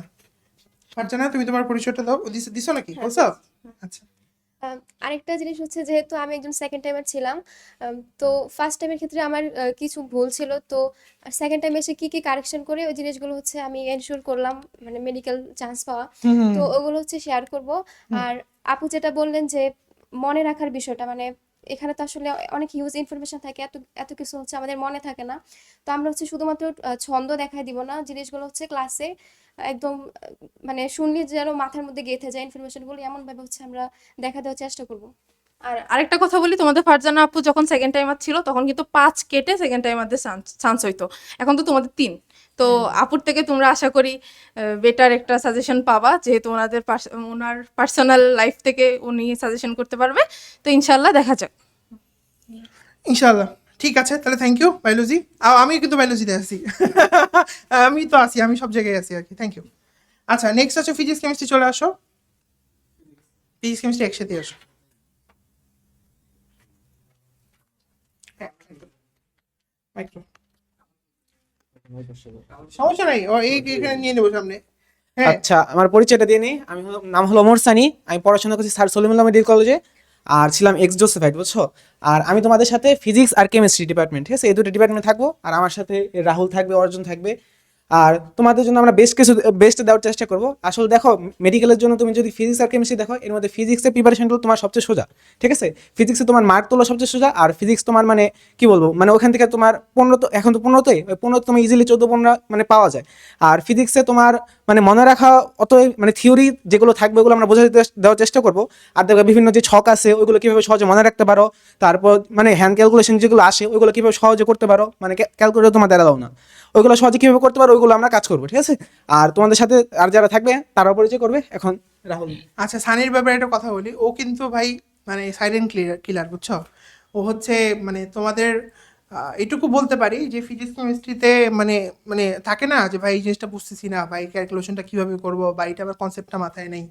ফারজানা তুমি তোমার পরিচয়টা দাও। দিছো নাকি বলছো? আচ্ছা, আরেকটা জিনিস হচ্ছে, যেহেতু আমি একজন সেকেন্ড টাইমার ছিলাম, তো ফার্স্ট টাইমের ক্ষেত্রে আমার কিছু ভুল ছিল, তো সেকেন্ড টাইমে এসে কি কি কারেকশন করে ওই জিনিসগুলো হচ্ছে আমি এনশিওর করলাম, মানে মেডিকেল চান্স পাওয়া। তো ওগুলো হচ্ছে শেয়ার করব। আর আপু যেটা বললেন যে মনে রাখার বিষয়টা, মানে এখানে তো আসলে অনেক হিউজ ইনফরমেশন থাকে, এত এত কিছু হচ্ছে আমাদের মনে থাকে না। তো আমরা হচ্ছে শুধুমাত্র ছন্দ দেখাই দিব না, জিনিসগুলো হচ্ছে ক্লাসে একদম মানে শুনলে যেন মাথার মধ্যে গেঁথে যায় ইনফরমেশনগুলো, এমনভাবে হচ্ছে আমরা দেখা দেওয়ার চেষ্টা করব। আর আরেকটা কথা বলি, তোমাদের ফারজানা আপু যখন সেকেন্ড টাইমার ছিল তখন কিন্তু 5 কেটে সেকেন্ড টাইমারদের চান্স হইতো, এখন তো তোমাদের 3। তো আপুর থেকে তোমরা আশা করি বেটার একটা সাজেশন পাবা, যেহেতু ওনার পার্সোনাল লাইফ থেকে উনি সাজেশন করতে পারবে। তো ইনশাল্লাহ দেখা যাক। ইনশাআল্লাহ। ঠিক আছে, তাহলে থ্যাংক ইউ বায়োলজি। আমি কিন্তু বায়োলজিতে আছি। আমি তো আছি, আমি সব জায়গায় আছি আর কি। Thank you. আচ্ছা, নেক্সট আছে ফিজিক্স কেমিস্ট্রি। চলে আসো, ফিজিক্স কেমিস্ট্রি একসাথে আসো। হ্যাঁ, একদম। সমস্যা নাই, এখানে নিয়ে নেবো সামনে। হ্যাঁ, আচ্ছা, আমার পরিচয়টা দিয়ে নিই। নাম হলো ওমর সানি, আমি পড়াশোনা করছি স্যার সলিমুল্লাহ মেডিকেল কলেজে, আর ছিলাম এক্স জোসেফাইড, বুঝছো। আর আমি তোমাদের সাথে ফিজিক্স আর কেমিস্ট্রি ডিপার্টমেন্ট, ঠিক আছে, এই দুটো ডিপার্টমেন্ট থাকবো। আর আমার সাথে রাহুল থাকবে, অর্জুন থাকবে। আর তোমাদের জন্য আমরা বেস্ট দেওয়ার চেষ্টা করবো। আসলে দেখো, মেডিকেলের জন্য তুমি যদি ফিজিক্স আর কেমিস্ট্রি দেখো, এর মধ্যে ফিজিক্সের প্রিপারেশনগুলো তোমার সবচেয়ে সোজা, ঠিক আছে। ফিজিক্সে তোমার মার্ক তোলা সবচেয়ে সোজা, আর ফিজিক্স তোমার মানে কি বলবো, মানে ওখান থেকে তোমার 15 তো, এখন তো 15তেই, ওই 15 তুমি ইজিলি 14-15 মানে পাওয়া যায়। আর ফিজিক্সে তোমার মানে মনে রাখা অত, মানে থিওরি যেগুলো থাকবে ওগুলো আমরা বোঝাতে দেওয়ার চেষ্টা করবো। আর দেখো বিভিন্ন যে ছক আছে ওইগুলো কীভাবে সহজে মনে রাখতে পারো, তারপর মানে হ্যান্ড ক্যালকুলেশন যেগুলো আসে ওইগুলো কীভাবে সহজে করতে পারো, মানে ক্যালকুলেটর তোমার দ্বারা দাও না, ওইগুলো সহজে কীভাবে করতে পারো ওইগুলো আমরা কাজ করবো, ঠিক আছে। আর তোমাদের সাথে আর যারা থাকবে তারাও পরিচয় করবে। এখন রাহুল। আচ্ছা, সানির ব্যাপারে একটা কথা বলি। ও কিন্তু ভাই মানে সাইলেন্ট কিলার, বুঝছো? ও হচ্ছে মানে তোমাদের এটুকু বলতে পারি যে ফিজিক্স কেমিস্ট্রিতে মানে মানে থাকে না যে ভাই এই জিনিসটা বুঝতেছি না, বা এই ক্যালকুলেশনটা কীভাবে করবো, বা এটা আবার কনসেপ্টটা মাথায় নেই।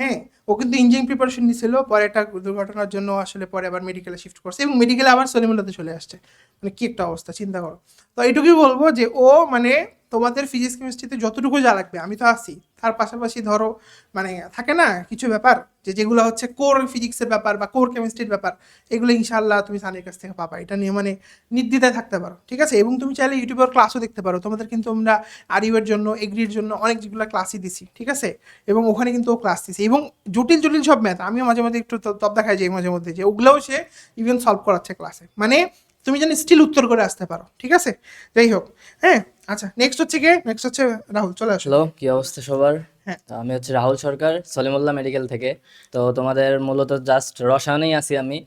হ্যাঁ, ও কিন্তু ইঞ্জিনিয়ারিং প্রিপারেশন নিয়েছিল, পরে একটা দুর্ঘটনার জন্য আসলে পরে আবার মেডিকেলে শিফট করছে, এবং মেডিকেলে আবার সলিমুল্লাতে চলে আসছে। মানে কি একটা অবস্থা, চিন্তা করো। তো এইটুকুই বলবো যে ও মানে তোমাদের ফিজিক্স কেমিস্ট্রিতে যতটুকু যা লাগবে আমি তো আছি, তার পাশাপাশি ধরো মানে থাকে না কিছু ব্যাপার যে যেগুলো হচ্ছে কোর ফিজিক্সের ব্যাপার বা কোর কেমিস্ট্রির ব্যাপার, এগুলো ইনশাআল্লাহ তুমি সানির কাছ থেকে পাবা, এটা নিয়ে মানে নির্দ্বিধায় থাকতে পারো, ঠিক আছে? এবং তুমি চাইলে ইউটিউবের ক্লাসও দেখতে পারো, তোমাদের কিন্তু আমরা আরিউয়ের জন্য, এগ্রির জন্য অনেক যেগুলো ক্লাসই দিছি, ঠিক আছে? এবং ওখানে কিন্তু ও ক্লাস দিছে, এবং জটিল জটিল সব ম্যাথ আমিও মাঝে মাঝে একটু তপ দেখাই যাই মাঝে মধ্যে, যে ওগুলোও সে ইভেন সলভ করাচ্ছে ক্লাসে, মানে তুমি যেন স্টিল উত্তর করে আসতে পারো, ঠিক আছে? যাই হোক, হ্যাঁ। আচ্ছা, নেক্সট হচ্ছে কে? নেক্সট হচ্ছে রাহুল, চলে আসো। হ্যালো, কি অবস্থা সবার? হ্যাঁ। তো আমি হচ্ছে রাহুল সরকার, সলিমুল্লাহ মেডিকেল থেকে। তো তোমাদের মূলত জাস্ট রসায়নেই আছি আমি।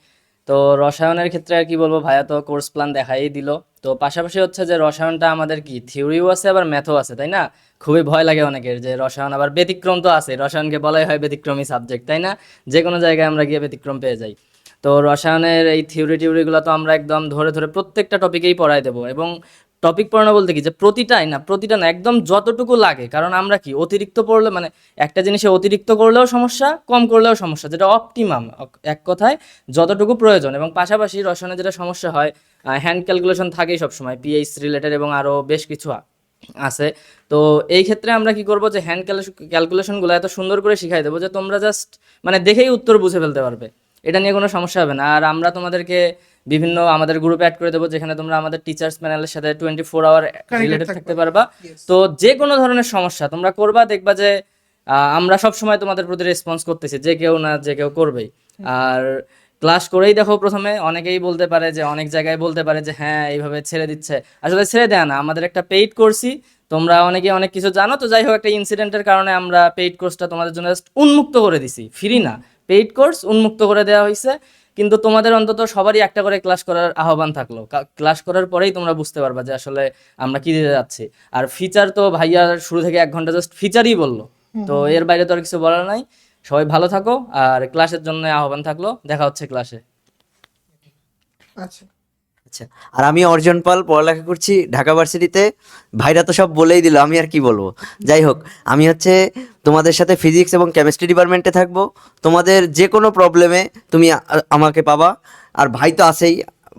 তো রসায়নের ক্ষেত্রে আর কি বলবো, ভাইয়া তো কোর্স প্ল্যান দেখাই দিল। তো পাশাপাশি হচ্ছে যে রসায়নটা আমাদের কি থিওরিও আছে আবার ম্যাথও আছে, তাই না? খুবই ভয় লাগে অনেকের যে রসায়ন আবার ব্যতিক্রম তো আছে, রসায়নকে বলাই হয় ব্যতিক্রমী সাবজেক্ট, তাই না? যে কোনো জায়গায় আমরা গিয়ে ব্যতিক্রম পেয়ে যাই। তো রসায়নের এই টিউরিগুলো তো আমরা একদম ধরে ধরে প্রত্যেকটা টপিকেই পড়াই দেবো, এবং টপিক পড়ানো বলতে কি যে প্রতিটা না একদম যতটুকু লাগে, কারণ আমরা কি অতিরিক্ত পড়লে মানে একটা জিনিসে অতিরিক্ত করলেও সমস্যা, কম করলেও সমস্যা, যেটা অপটিমাম এক কথায় যতটুকু প্রয়োজন। এবং পাশাপাশি রসায়নে যেটা সমস্যা হয়, হ্যান্ড ক্যালকুলেশন থাকেই সবসময়, পিএইচ রিলেটেড এবং আরও বেশ কিছু আছে। তো এই ক্ষেত্রে আমরা কি করব যে হ্যান্ড ক্যালকুলেশনগুলো এত সুন্দর করে শিখাই দেবো যে তোমরা জাস্ট মানে দেখেই উত্তর বুঝে ফেলতে পারবে, এটা নিয়ে কোনো সমস্যা হবে না। আর আমরা তোমাদেরকে বিভিন্ন আমাদের গ্রুপে অ্যাড করে দেবো, যেখানে তোমরা আমাদের টিচার্স প্যানেলের সাথে 24 আওয়ার রিলেটেড থাকতে পারবা। Yes. তো যে কোনো ধরনের সমস্যা তোমরা করবা, দেখবা যে আমরা সব সময় তোমাদের প্রতি রেসপন্স করতেছি, যে কেউ না যে কেউ করবেই। আর ক্লাস করেই দেখো, প্রথমে অনেকেই বলতে পারে যে অনেক জায়গায় বলতে পারে যে হ্যাঁ এইভাবে ছেড়ে দিচ্ছে, আসলে ছেড়ে দেয় না, আমাদের একটা পেইড কোর্সই, তোমরা অনেকে অনেক কিছু জানো। তো যাই হোক, একটা ইনসিডেন্টের কারণে আমরা পেইড কোর্সটা তোমাদের জন্য জাস্ট উন্মুক্ত করে দিছি, ফ্রি না, পেইড কোর্স উন্মুক্ত করে দেওয়া হয়েছে। কিন্তু তোমাদের অন্তত সবারই একটা করে ক্লাস করার আহ্বান থাকলো, ক্লাস করার পরেই তোমরা বুঝতে পারবা যে আসলে আমরা কি দিতে যাচ্ছি। আর ফিচার তো ভাইয়া শুরু থেকে 1 ঘন্টা জাস্ট ফিচারই বললো, তো এর বাইরে তো আর কিছু বলার নাই। সবাই ভালো থাকো, আর ক্লাসের জন্য আহ্বান থাকলো, দেখা হচ্ছে ক্লাসে। আচ্ছা, আচ্ছা, আর আমি অর্জন পাল, পড়ালেখা করছি ঢাকা ভার্সিটিতে। ভাইরা তো সব বলেই দিল, আমি আর কি বলবো। যাই হোক, আমি হচ্ছে তোমাদের সাথে ফিজিক্স এবং কেমিস্ট্রি ডিপার্টমেন্টে থাকবো। তোমাদের যে কোনো প্রবলেমে তুমি আমাকে পাবা। আর ভাই তো আছেই,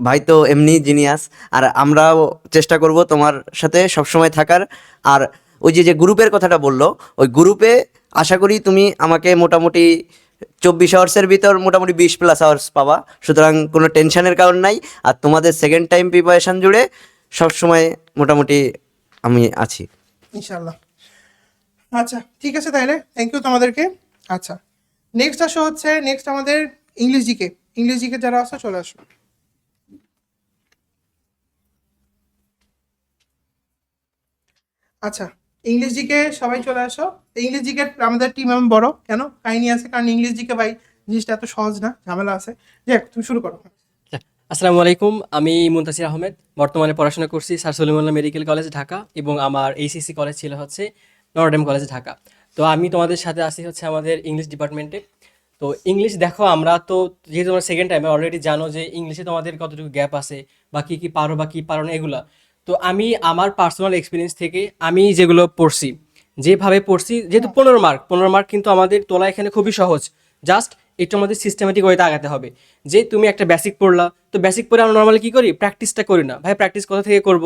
ভাই তো এমনি জিনিয়াস। আর আমরাও চেষ্টা করব তোমার সাথে সবসময় থাকার। আর ওই যে যে গ্রুপের কথাটা বললো, ওই গ্রুপে আশা করি তুমি আমাকে মোটামুটি 24 আওয়ার্সের ভিতর মোটামুটি 20+ আওয়ার্স পাবা, সুতরাং কোনো টেনশনের কারণ নাই। আর তোমাদের সেকেন্ড টাইম প্রিপারেশন জুড়ে সবসময় মোটামুটি আমি আছি। ইনশাআল্লাহ। আচ্ছা, ঠিক আছে, তাহলে থ্যাংক ইউ তোমাদেরকে। আচ্ছা, নেক্সট আসো হচ্ছে নেক্সট আমাদের ইংলিশ জিকে। ইংলিশ জিকে যারা আসো চলে আসো। আচ্ছা, ইংলিশ জিকে সবাই চলে আসো। ইংলিশ জিকে আমাদের টিম এমন বড় কেন, কাহিনী আছে, কারণ ইংলিশ জিকে ভাই জিনিসটা এত সহজ না, ঝামেলা আছে। যাক, তুমি শুরু করো। আসসালামু আলাইকুম, আমি মুনতাসির আহমেদ। বর্তমানে পড়াশোনা করছি sir Salimullah medical college Dhaka, এবং আমার এইচএসসি কলেজ ছিল হচ্ছে নটরডেম কলেজ ঢাকা। তো আমি তোমাদের সাথে আসি হচ্ছে আমাদের ইংলিশ ডিপার্টমেন্টে। তো ইংলিশ দেখো, আমরা তো যেহেতু তোমার সেকেন্ড টাইমে অলরেডি জানো যে ইংলিশে তোমাদের কতটুকু গ্যাপ আছে, বা কী কী পারো বা কী পারো না এগুলা। তো আমি আমার পার্সোনাল এক্সপিরিয়েন্স থেকে আমি যেগুলো পড়ছি, যেভাবে পড়ছি, যেহেতু 15 মার্ক কিন্তু আমাদের তোলা এখানে খুবই সহজ। জাস্ট একটু আমাদের সিস্টেমেটিক ওয়েতে আগাতে হবে। যে তুমি একটা বেসিক পড়লা, তো বেসিক পড়ে আমরা নর্মালি কী করি, প্র্যাকটিসটা করি না। ভাই প্র্যাকটিস কোথা থেকে করব?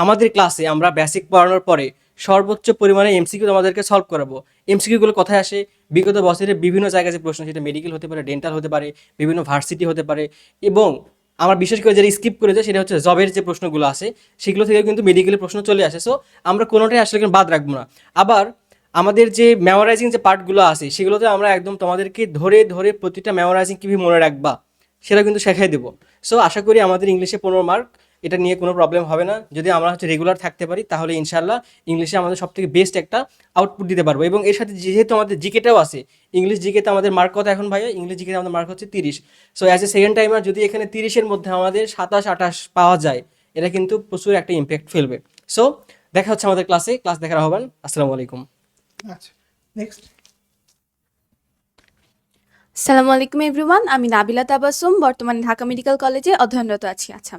আমাদের ক্লাসে আমরা বেসিক পড়ানোর পরে সর্বোচ্চ পরিমাণে এমসিকিউ আমাদেরকে সলভ করাবো। এমসিকিউগুলো কোথায় আসে? বিগত বছরের বিভিন্ন জায়গায় যে প্রশ্ন, সেটা মেডিকেল হতে পারে, ডেন্টাল হতে পারে, বিভিন্ন ভার্সিটি হতে পারে, এবং আমার বিশেষ করে যেটা স্কিপ করে যায় সেটা হচ্ছে জবের যে প্রশ্নগুলো আসে, সেগুলো থেকে কিন্তু মেডিকেলের প্রশ্ন চলে আসে। সো আমরা কোনোটাই আসলে কিন্তু বাদ রাখবো না। আবার আমাদের যে মেমোরাইজিং যে পার্টগুলো আছে, সেগুলোতে আমরা একদম তোমাদেরকে ধরে ধরে প্রতিটা মেমোরাইজিং কীভাবে মনে রাখবা সেটা কিন্তু শেখাই দেবো। সো আশা করি আমাদের ইংলিশে 15 মার্ক, এটা নিয়ে কোনো প্রবলেম হবে না। যদি আমরা হচ্ছে রেগুলার থাকতে পারি, তাহলে ইনশাল্লাহ ইংলিশে আমাদের সবথেকে বেস্ট একটা আউটপুট দিতে পারবো। এবং এর সাথে যেহেতু আমাদের জিকেটাও আছে, ইংলিশ জিকেতে আমাদের মার্ক কত এখন ভাইয়া? ইংলিশ জিকেতে আমাদের মার্ক হচ্ছে 30। So as a second timer যদি এখানে 30-এর মধ্যে আমাদের 27-28 পাওয়া যায়, এটা কিন্তু প্রচুর একটা ইম্প্যাক্ট ফেলবে। সো দেখা হচ্ছে আমাদের ক্লাসে, ক্লাস দেখার আহ্বান। আসসালামু আলাইকুম। আচ্ছা, নেক্সট। সালামু আলাইকুম এভরিওয়ান, আমি নাবিলা তাবাসসুম, বর্তমানে ঢাকা মেডিকেল কলেজে অধ্যয়নরত আছি। আচ্ছা,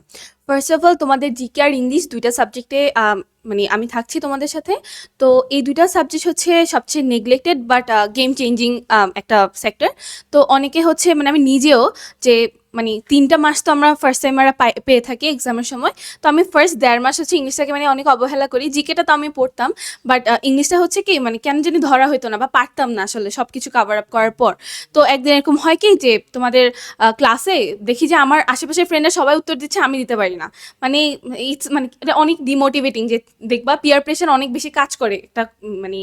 ফার্স্ট অফ অল তোমাদের জিকে আর ইংলিশ দুইটা সাবজেক্টে মানে আমি থাকছি তোমাদের সাথে। তো এই দুইটা সাবজেক্ট হচ্ছে সবচেয়ে নেগলেক্টেড বাট গেম চেঞ্জিং একটা সেক্টর। তো অনেকে হচ্ছে মানে আমি নিজেও যে মানে 3টা মাস তো আমরা ফার্স্ট টাইমাররা পেয়ে থাকি এক্সামের সময়। তো আমি ফার্স্ট 1.5 মাস হচ্ছে ইংলিশটাকে মানে অনেক অবহেলা করি। জিকেটা তো আমি পড়তাম, বাট ইংলিশটা হচ্ছে কি মানে কেন জানি ধরা হতো না বা পারতাম না আসলে সব কিছু কাভার আপ করার পর। তো একদিন এরকম হয় কি যে তোমাদের ক্লাসে দেখি যে আমার আশেপাশের ফ্রেন্ডরা সবাই উত্তর দিচ্ছে, আমি দিতে পারি না। মানে ইটস মানে এটা অনেক ডিমোটিভেটিং যে দেখবা পিয়ার প্রেশার অনেক বেশি কাজ করে একটা মানে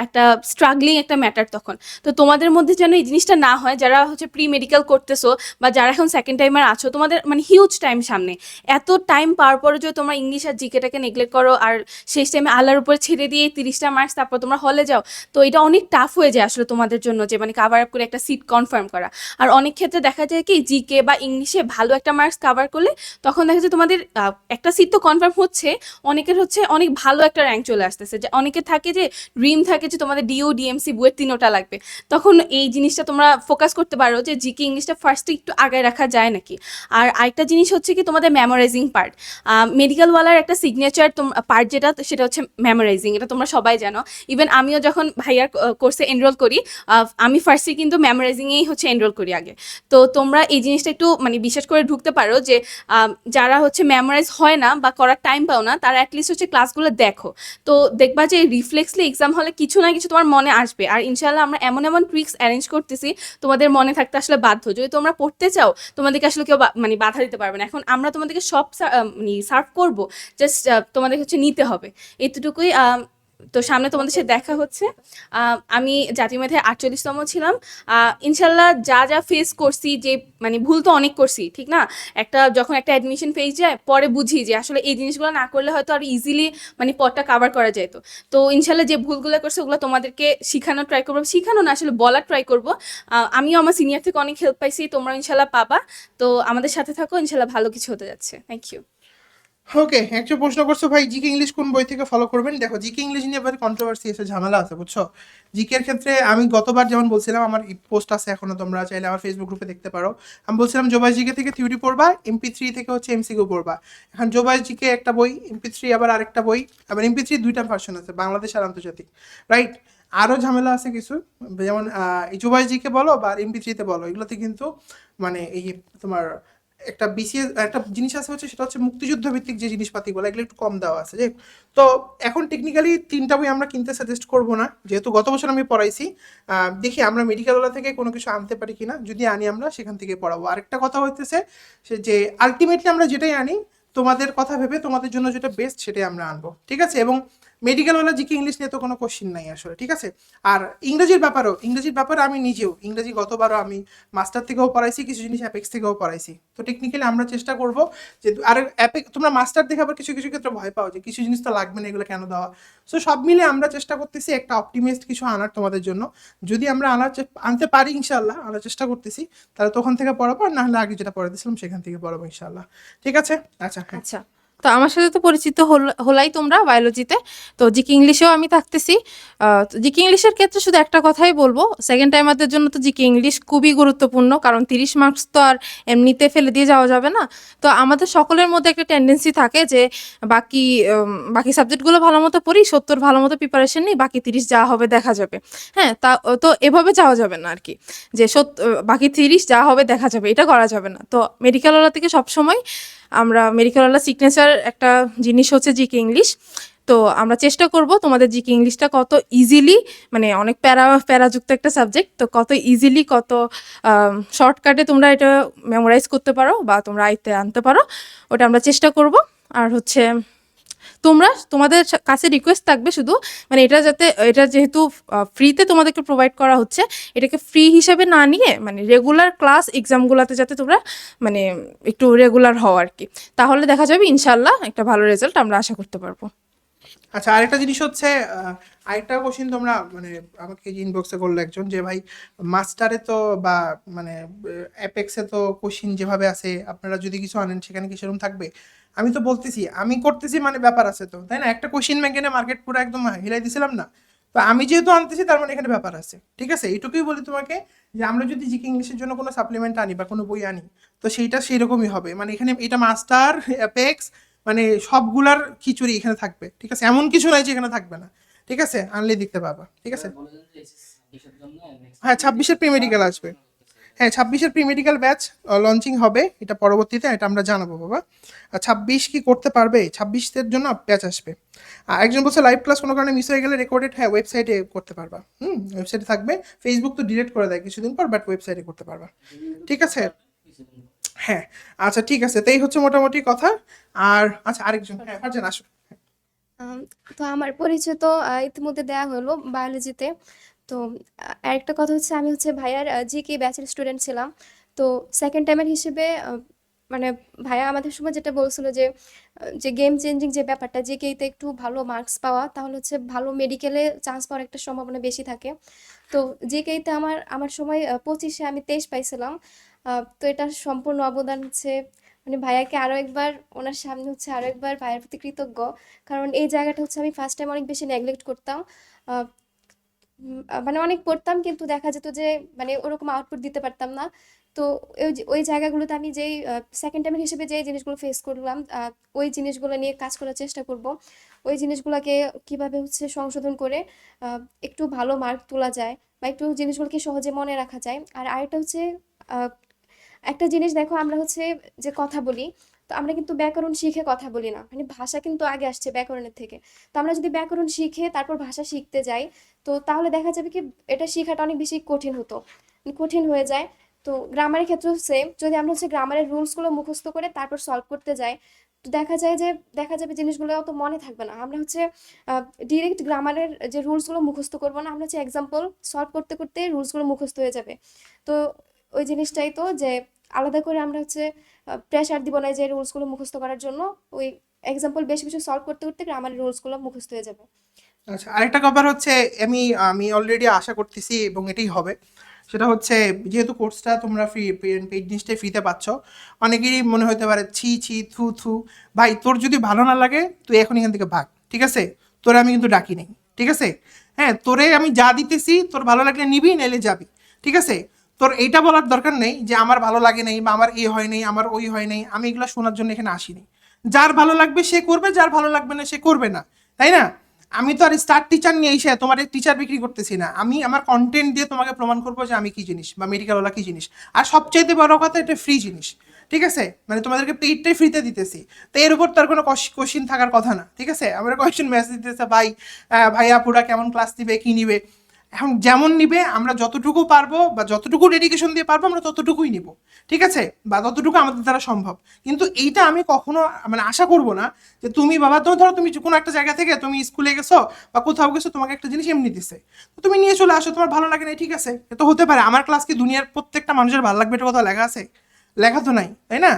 একটা স্ট্রাগলিং একটা ম্যাটার তখন। তো তোমাদের মধ্যে যেন এই জিনিসটা না হয়, যারা হচ্ছে প্রি মেডিকেল করতেছো বা যারা এখন সেকেন্ড টাইমার আছো, তোমাদের মানে হিউজ টাইম সামনে। এত টাইম পাওয়ার পরে যদি তোমরা ইংলিশ আর জিকেটাকে নেগলেক্ট করো আর শেষ টাইমে আল্লাহর উপরে ছেড়ে দিয়ে 30টা মার্কস তারপর তোমরা হলে যাও, তো এটা অনেক টাফ হয়ে যায় আসলে তোমাদের জন্য যে মানে কাভার আপ করে একটা সিট কনফার্ম করা। আর অনেক ক্ষেত্রে দেখা যায় কি জিকে বা ইংলিশে ভালো একটা মার্কস কাভার করলে তখন দেখা যায় তোমাদের একটা সিট তো কনফার্ম হচ্ছে, অনেকের হচ্ছে অনেক ভালো একটা র্যাঙ্ক চলে আসতেছে। যে অনেকের থাকে যে ড্রিম থাকে যে তোমাদের ডিও ডিএমসি বুয়েট 3টা লাগবে, তখন এই জিনিসটা তোমরা ফোকাস করতে পারো যে জিকে ইংলিশটা ফার্স্টে একটু আগায় রাখা যায় নাকি। আর আরেকটা জিনিস হচ্ছে কি তোমাদের মেমোরাইজিং পার্ট, মেডিকেলওয়ালার একটা সিগনেচার পার্ট যেটা সেটা হচ্ছে মেমোরাইজিং, এটা তোমরা সবাই জানো। ইভেন আমিও যখন ভাইয়ার কোর্সে এনরোল করি, আমি ফার্স্টে কিন্তু মেমোরাইজিংয়েই হচ্ছে এনরোল করি আগে। তো তোমরা এই জিনিসটা একটু মানে বিশেষ করে ঢুকতে পারো যে যারা হচ্ছে মেমোরাইজ হয় না বা করার টাইম পাও না, তারা অ্যাটলিস্ট হচ্ছে ক্লাসগুলো দেখো। তো দেখবা যে রিফ্লেক্সলি এক্সাম হলে কিছু না কিছু তোমার মনে আসবে। আর ইনশাল্লাহ আমরা এমন এমন ট্রিক্স অ্যারেঞ্জ করতেছি তোমাদের মনে থাকতে আসলে বাধ্য। যদি তোমরা পড়তে চাও, তোমাদেরকে আসলে কেউ মানে বাধা দিতে পারবে না। এখন আমরা তোমাদেরকে সব মানে সার্ভ করবো, জাস্ট তোমাদের হচ্ছে নিতে হবে, এতটুকুই। তো সামনে তোমাদের সাথে দেখা হচ্ছে। আমি জাতীয় মেধায় 48তম ছিলাম। ইনশাল্লাহ যা যা ফেস করছি, যে মানে ভুল তো অনেক করছি, ঠিক না? যখন একটা অ্যাডমিশন ফেস যায়, পরে বুঝি যে আসলে এই জিনিসগুলো না করলে হয়তো আর ইজিলি মানে পথটা কাভার করা যেত। তো ইনশাল্লাহ যে ভুলগুলো করছে ওগুলো তোমাদেরকে শিখানোর ট্রাই করবো, শিখানো না আসলে বলার ট্রাই করবো। আমিও আমার সিনিয়র থেকে অনেক হেল্প পাইছি, তোমরা ইনশাল্লাহ পাবা। তো আমাদের সাথে থাকো, ইনশাল্লাহ ভালো কিছু হতে যাচ্ছে। Thank you. ওকে, একটা প্রশ্ন করছো ভাই জিকে ইংলিশ কোন বই থেকে ফলো করবেন। দেখো জিকে ইংলিশ নিয়ে এবার কন্ট্রোভার্সি এসে ঝামেলা আছে, বুঝছো। জিকের ক্ষেত্রে আমি গতবার যেমন বলছিলাম, আমার পোস্ট আছে এখনো, তোমরা চাইলে আমার ফেসবুক গ্রুপে দেখতে পারো। আমি বলছিলাম জোবাই জিকে থেকে থিওরি পড়বা, MP3 থেকে হচ্ছে এমসিকিউ পড়বা। এখন জোবাই জিকে একটা বই, MP3 আবার আরেকটা বই, আবার MP3 দুইটা ভার্সন আছে, বাংলাদেশ আর আন্তর্জাতিক, রাইট। আরও ঝামেলা আছে কিছু, যেমন এই জোবাই জিকে বলো বা MP3-তে বলো, এগুলোতে কিন্তু মানে এই তোমার একটা বিসিএস একটা জিনিস আছে হচ্ছে, সেটা হচ্ছে মুক্তিযুদ্ধ ভিত্তিক যে জিনিসপাতিগুলো, এগুলো একটু কম দেওয়া আছে। যে তো এখন টেকনিক্যালি 3টা বই আমরা কিনতে সাজেস্ট করবো না, যেহেতু গত বছর আমি পড়াইছি। দেখি আমরা মেডিকেলওয়ালা থেকে কোনো কিছু আনতে পারি কিনা, যদি আনি আমরা সেখান থেকে পড়াবো। আরেকটা কথা হইতেছে সে যে আলটিমেটলি আমরা যেটাই আনি তোমাদের কথা ভেবে তোমাদের জন্য যেটা বেস্ট সেটাই আমরা আনবো, ঠিক আছে। এবং মেডিকেলওয়ালা জিকে ইংলিশ নিয়ে তো কোনো কোশ্চিন নাই আসলে, ঠিক আছে। আর ইংরেজির ব্যাপারে আমি নিজেও ইংরেজি গতবারও আমি মাস্টার থেকেও পড়াইছি, কিছু জিনিস অ্যাপেক্স থেকেও পড়াইছি। তো টেকনিক্যালি আমরা চেষ্টা করবো যে, আর অ্যাপেক্স তোমরা মাস্টার দেখে আবার কিছু কিছু ক্ষেত্রে ভয় পাও যে কিছু জিনিস তো লাগবে না, এগুলো কেন দেওয়া। সো সব মিলে আমরা চেষ্টা করতেছি একটা অপটিমিস্ট কিছু আনার তোমাদের জন্য। যদি আমরা আনতে পারি ইনশাল্লাহ, আনার চেষ্টা করতেছি, তাহলে তখন থেকে পড়াবো, আর না হলে আগে যেটা পড়াতেছিলাম সেখান থেকে পড়াবো ইনশাল্লাহ, ঠিক আছে। আচ্ছা, হ্যাঁ। আচ্ছা, তো আমার সাথে তো পরিচিত হলাই তোমরা বায়োলজিতে। তো জিকে ইংলিশেও আমি থাকতেছি। জিকে ইংলিশের ক্ষেত্রে শুধু একটা কথাই বলবো, সেকেন্ড টাইমারদের জন্য তো জিকে ইংলিশ খুবই গুরুত্বপূর্ণ, কারণ 30 মার্কস তো আর এমনিতে ফেলে দিয়ে যাওয়া যাবে না। তো আমাদের সকলের মধ্যে একটা টেন্ডেন্সি থাকে যে বাকি সাবজেক্টগুলো ভালো মতো পড়ি, 70 ভালো মতো প্রিপারেশন নিই, বাকি 30 যা হবে দেখা যাবে। হ্যাঁ, তো এভাবে যাওয়া যাবে না আর কি, যে বাকি 30 যা হবে দেখা যাবে, এটা করা যাবে না। তো মেডিকেলওয়ালা থেকে সবসময় আমরা মেডিকেলওয়ালা সিগনেচার একটা জিনিস হচ্ছে জিকে ইংলিশ। তো আমরা চেষ্টা করব তোমাদের জিকে ইংলিশটা কত ইজিলি, মানে অনেক প্যারাযুক্ত একটা সাবজেক্ট, তো কত ইজিলি কত শর্টকাটে তোমরা এটা মেমোরাইজ করতে পারো বা তোমরা আয়ত্তে আনতে পারো, ওটা আমরা চেষ্টা করব। আর হচ্ছে তোমাদের কাছে রিকোয়েস্ট থাকবে শুধু, মানে এটা যেহেতু ফ্রিতে তোমাদেরকে প্রোভাইড করা হচ্ছে, এটাকে ফ্রি হিসেবে না নিয়ে মানে রেগুলার ক্লাস এক্সামগুলোতে যাতে তোমরা মানে একটু রেগুলার হও আর কি, তাহলে দেখা যাবে ইনশাল্লাহ একটা ভালো রেজাল্ট আমরা আশা করতে পারবো। আচ্ছা, আরেকটা জিনিস হচ্ছে আরেকটা কোশ্চিন তোমরা মানে আমাকে ইনবক্সে করলো একজন, যে ভাই মাস্টারে তো বা মানে অ্যাপেক্সে তো কোশ্চিন যেভাবে আছে, আপনারা যদি কিছু আনেন সেখানে কি সেরকম থাকবে। আমি তো বলতেছি আমি করতেছি, মানে ব্যাপার আছে তো, তাই না। একটা কোশ্চিন ব্যাংকে মার্কেট পুরো একদম হিলাই দিছিলাম না, তো আমি যেহেতু আনতেছি তার মানে এখানে ব্যাপার আছে, ঠিক আছে? এইটুকুই বলি তোমাকে যে আমরা যদি জিকে ইংলিশের জন্য কোনো সাপ্লিমেন্ট আনি বা কোনো বই আনি তো সেইটা সেরকমই হবে, মানে এখানে এটা মাস্টার অ্যাপেক্স মানে সবগুলার খিচুড়ি এখানে থাকবে, ঠিক আছে? এমন কিছু নাই যে এখানে থাকবে না, ঠিক আছে? আনলে দেখতে পাবা, ঠিক আছে? হ্যাঁ 26-এর প্রি মেডিকেল আসবে, হ্যাঁ 26-এর প্রি মেডিকেল ব্যাচ লঞ্চিং হবে, এটা পরবর্তীতে এটা আমরা জানাবো বাবা। আর 26 কি করতে পারবে, 26-এর জন্য ব্যাচ আসবে। আর একজন বলছে লাইভ ক্লাস কোনো কারণে মিস হয়ে গেলে রেকর্ডেড, হ্যাঁ ওয়েবসাইটে করতে পারবা, ওয়েবসাইটে থাকবে। ফেসবুক তো ডিলিট করে দেয় কিছুদিন পর, বাট ওয়েবসাইটে করতে পারবা, ঠিক আছে? হ্যাঁ আচ্ছা ঠিক আছে, তাই হচ্ছে মোটামুটি কথা। আর আচ্ছা আরেকজন, হ্যাঁ ফারজান আসো। আম, তো আমার পরিচয় তো ইতিমধ্যে দেওয়া হলো বায়োলজিতে। তো আরেকটা কথা হচ্ছে আমি হচ্ছে ভাইয়ার জিকে ব্যাচের স্টুডেন্ট ছিলাম। তো সেকেন্ড টাইমের হিসেবে মানে ভাইয়া আমাদের সময় যেটা বলছিল যে যে গেম চেঞ্জিং যে ব্যাপারটা জিকেতে একটু ভালো মার্কস পাওয়া তাহলে হচ্ছে ভালো মেডিকেলে চান্স পাওয়ার একটা সম্ভাবনা বেশি থাকে। তো জিকেতে আমার আমার সময় 25-এ আমি 23 পাইছিলাম। তো এটার সম্পূর্ণ অবদান হচ্ছে মানে ভাইয়াকে আরো একবার ওনার সামনে হচ্ছে আরো একবার ভাইয়ের প্রতি কৃতজ্ঞ। কারণ এই জায়গাটা হচ্ছে আমি ফার্স্ট টাইম অনেক বেশি নেগলেক্ট করতাম। আহ, মানে অনেক পড়তাম কিন্তু দেখা যেত যে মানে ওরকম আউটপুট দিতে পারতাম না। তো ওই জায়গাগুলোতে আমি যেই সেকেন্ড টাইমের হিসেবে যে জিনিসগুলো ফেস করলাম ওই জিনিসগুলো নিয়ে কাজ করার চেষ্টা করব। ওই জিনিসগুলোকে কিভাবে হচ্ছে সংশোধন করে একটু ভালো মার্ক তোলা যায় বা একটু জিনিসগুলোকে সহজে মনে রাখা যায়। আর আরেকটা হচ্ছে আহ, একটা জিনিস দেখো আমরা হচ্ছে যে কথা বলি, তো আমরা কিন্তু ব্যাকরণ শিখে কথা বলি না, মানে ভাষা কিন্তু আগে আসছে ব্যাকরণের থেকে। তো আমরা যদি ব্যাকরণ শিখে তারপর ভাষা শিখতে যাই তো তাহলে দেখা যাবে কি এটা শেখাটা অনেক বেশি কঠিন হতো, কঠিন হয়ে যায়। তো গ্রামারের ক্ষেত্রেও সেম, যদি আমরা হচ্ছে গ্রামারের রুলসগুলো মুখস্থ করে তারপর সলভ করতে যাই তো দেখা যাবে জিনিসগুলো অত মনে থাকবে না। আমরা হচ্ছে ডিরেক্ট গ্রামারের যে রুলসগুলো মুখস্থ করবো না, আমরা হচ্ছে এক্সাম্পল সলভ করতে করতে রুলসগুলো মুখস্থ হয়ে যাবে। তো ওই জিনিসটাই তো যে আলাদা করে আমরা হচ্ছে প্রেশার দিব না যে রুলসগুলো মুখস্থ করার জন্য, ওই এক্সাম্পল বেশি বেশি সলভ করতে করতে গ্রামারের রুলসগুলো মুখস্থ হয়ে যাবে। আচ্ছা আরেকটা ব্যাপার হচ্ছে আমি আমি অলরেডি আশা করতেছি এবং এটাই হবে, সেটা হচ্ছে যেহেতু কোর্সটা তোমরা ফ্রি পেইড জিনিসটাই ফ্রিতে পাচ্ছ, অনেকেরই মনে হতে পারে ছি ছি থু থু। ভাই তোর যদি ভালো না লাগে তুই এখন এখান থেকে ভাগ, ঠিক আছে? তোরে আমি কিন্তু ডাকি নেই, ঠিক আছে? হ্যাঁ তোরে আমি যা দিতেছি তোর ভালো লাগলে নিবি নাইলে যাবি, ঠিক আছে? তোর এইটা বলার দরকার নেই যে আমার ভালো লাগে নাই বা আমার এই হয় নাই আমার ওই হয় নাই, আমি এগুলো শোনার জন্য এখানে আসিনি। যার ভালো লাগবে সে করবে, যার ভালো লাগবে না সে করবে না, তাই না? আমি তো আর স্টার টিচার নিয়ে এসে তোমার টিচার বিক্রি করতেছি না, আমি আমার কন্টেন্ট দিয়ে তোমাকে প্রমাণ করবো যে আমি কি জিনিস বা মেডিকেলওয়ালা কি জিনিস। আর সবচাইতে বড় কথা এটা ফ্রি জিনিস, ঠিক আছে? মানে তোমাদেরকে পেইডটাই ফ্রিতে দিতেছি, তো এর উপর তার কোনো কোশ্চিন থাকার কথা না, ঠিক আছে? আমরা কোয়েশ্চেন মেসেজ দিতেছে ভাই ভাইয়া পুরা কেমন ক্লাস দিবে কি নিবে, এখন যেমন নিবে আমরা যতটুকু পারবো বা যতটুকু ডেডিকেশন দিয়ে পারবো আমরা ততটুকুই নিব, ঠিক আছে? বা ততটুকু আমাদের দ্বারা সম্ভব। কিন্তু এইটা আমি কখনো মানে আশা করব না যে তুমি বাবা তো ধরো তুমি কোনো একটা জায়গা থেকে তুমি স্কুলে গেছো বা কোথাও গেছো তোমাকে একটা জিনিস এমনি দিছে, তো তুমি নিয়ে চলে আসো, তোমার ভালো লাগে না ঠিক আছে, এটা হতে পারে। আমার ক্লাস কি দুনিয়ার প্রত্যেকটা মানুষের ভালো লাগবে এটা কথা লেখা আছে? লেখা তো নাই, তাই না?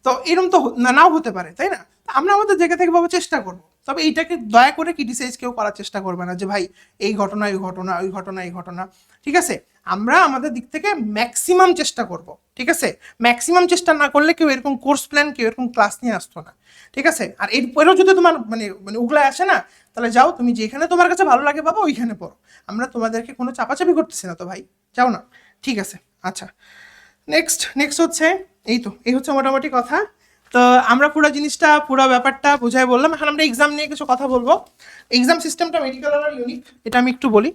তো এরকম তো নাও হতে পারে, তাই না? তো আমরা আমাদের জায়গা থেকে বাবা চেষ্টা করবো, তবে এইটাকে দয়া করে ক্রিটিসাইজ কেউ করার চেষ্টা করবে না যে ভাই এই ঘটনা ওই ঘটনা ওই ঘটনা এই ঘটনা, ঠিক আছে? আমরা আমাদের দিক থেকে ম্যাক্সিমাম চেষ্টা করব, ঠিক আছে? ম্যাক্সিমাম চেষ্টা না করলে কেউ এরকম কোর্স প্ল্যান কেউ এরকম ক্লাস নিয়ে আসতো না, ঠিক আছে? আর এরপরেও যদি তোমার মানে মানে উগলায় আসে না, তাহলে যাও তুমি যেখানে তোমার কাছে ভালো লাগে বাবা ওইখানে পড়ো, আমরা তোমাদেরকে কোনো চাপাচাপি করতেছি না তো ভাই, যাও না, ঠিক আছে? আচ্ছা নেক্সট হচ্ছে এই হচ্ছে মোটামুটি কথা। তো আমরা পুরো জিনিসটা পুরো ব্যাপারটা বুঝাই বললাম, এখন আমরা এক্সাম নিয়ে কিছু কথা বলবো। এক্সাম সিস্টেমটা মেডিকেল আর ইউনিক, এটা আমি একটু বলি।